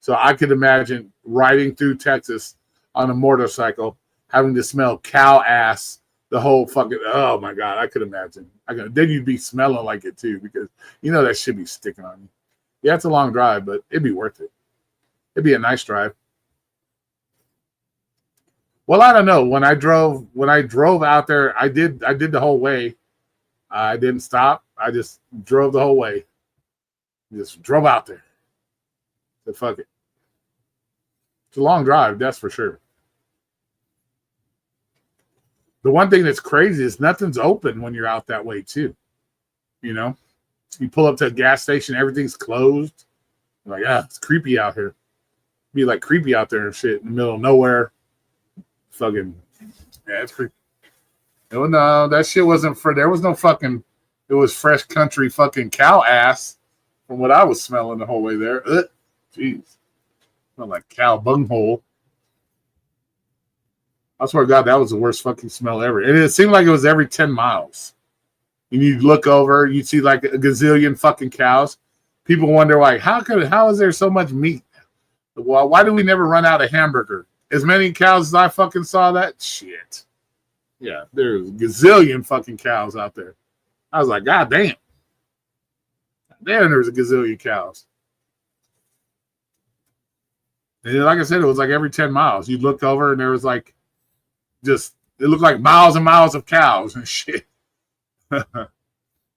So I could imagine riding through Texas on a motorcycle, having to smell cow ass the whole fucking, oh my God, I could imagine. Then you'd be smelling like it too, because that should be sticking on you. Yeah, it's a long drive, but it'd be worth it. It'd be a nice drive. Well, I don't know. When I drove out there, I did the whole way. I didn't stop. I just drove the whole way. Just drove out there. So fuck it. It's a long drive, that's for sure. The one thing that's crazy is nothing's open when you're out that way too. You know, you pull up to a gas station, everything's closed. You're like, it's creepy out here. Be like creepy out there and shit in the middle of nowhere. Fucking, yeah, it's creepy. No, that shit wasn't for. There was no fucking. It was fresh country fucking cow ass from what I was smelling the whole way there. Jeez, smelled like cow bunghole. I swear to God, that was the worst fucking smell ever. And it seemed like it was every 10 miles. And you'd look over, you'd see like a gazillion fucking cows. People wonder, like, how is there so much meat? Well, why do we never run out of hamburger? As many cows as I fucking saw that? Shit. Yeah, there's a gazillion fucking cows out there. I was like, God damn. Damn, there's a gazillion cows. And like I said, it was like every 10 miles. You'd look over and there was like, it looked like miles and miles of cows and shit.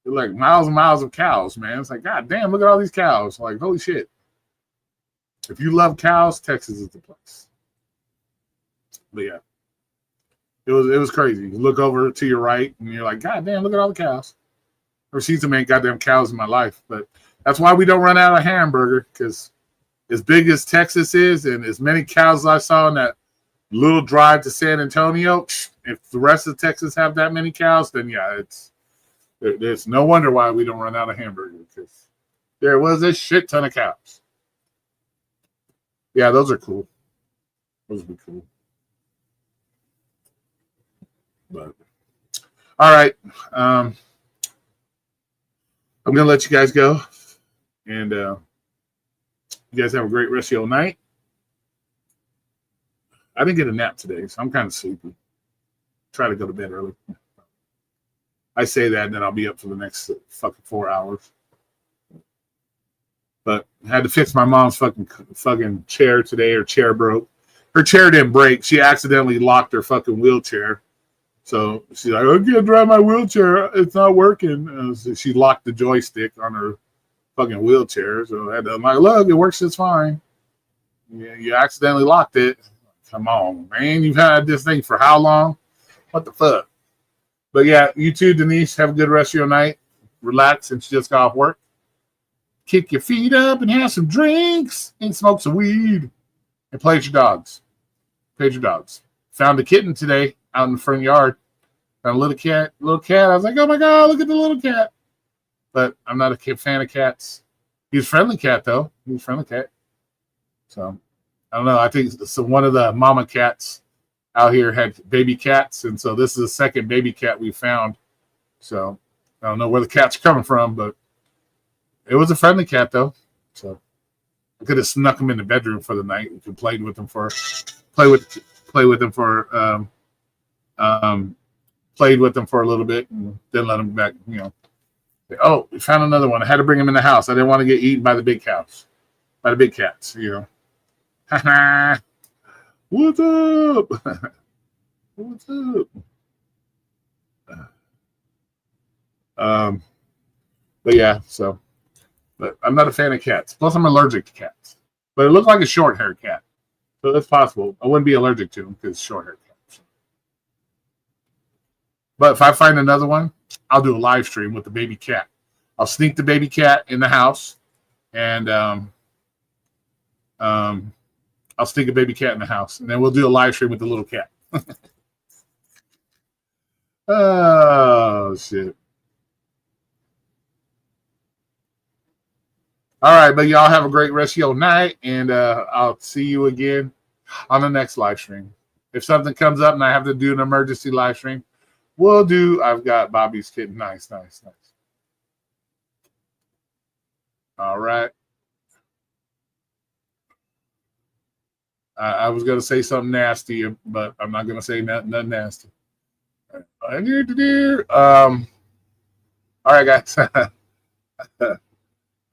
Like miles and miles of cows, man. It's like, God damn, look at all these cows. Like, holy shit. If you love cows, Texas is the place. But yeah, it was crazy. You look over to your right and you're like, God damn, look at all the cows. I've never seen so many goddamn cows in my life. But that's why we don't run out of hamburger, because as big as Texas is and as many cows as I saw in that little drive to San Antonio, if the rest of Texas have that many cows, then yeah, there's no wonder why we don't run out of hamburger, because there was a shit ton of cows. Yeah, those are cool. Those would be cool. But all right, I'm gonna let you guys go, and you guys have a great rest of your night. I didn't get a nap today, so I'm kind of sleepy. Try to go to bed early. I say that, and then I'll be up for the next fucking 4 hours. But I had to fix my mom's fucking chair today. Her chair broke. Her chair didn't break. She accidentally locked her fucking wheelchair. So she's like, I can't drive my wheelchair. It's not working. So she locked the joystick on her fucking wheelchair. So I'm like, look, it works just fine. Yeah, you accidentally locked it. Come on, man. You've had this thing for how long? What the fuck? But yeah, you too, Denise. Have a good rest of your night. Relax since you just got off work. Kick your feet up and have some drinks and smoke some weed. And play with your dogs. Play with your dogs. Found a kitten today out in the front yard. Found a little cat. I was like, oh my God, look at the little cat. But I'm not a fan of cats. He's a friendly cat, though. He's a friendly cat. So I don't know. I think so. One of the mama cats out here had baby cats, and so this is the second baby cat we found. So I don't know where the cats are coming from, but it was a friendly cat, though. So I could have snuck him in the bedroom for the night. We could play with him for a little bit, and then let him back. You know. Oh, we found another one. I had to bring him in the house. I didn't want to get eaten by the big cows, by the big cats. You know. What's up? What's up? But yeah, but I'm not a fan of cats. Plus, I'm allergic to cats. But it looked like a short-haired cat, so that's possible. I wouldn't be allergic to them because it's short-haired cats. But if I find another one, I'll do a live stream with the baby cat. I'll sneak the baby cat in the house, and I'll stick a baby cat in the house, and then we'll do a live stream with the little cat. Oh, shit. All right, but y'all have a great rest of your night, and I'll see you again on the next live stream. If something comes up and I have to do an emergency live stream, we'll do. I've got Bobby's kitten. Nice. All right. I was going to say something nasty, but I'm not going to say nothing nasty. All right, guys.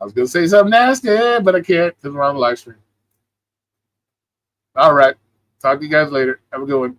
I was going to say something nasty, but I can't because we're on the live stream. All right. Talk to you guys later. Have a good one.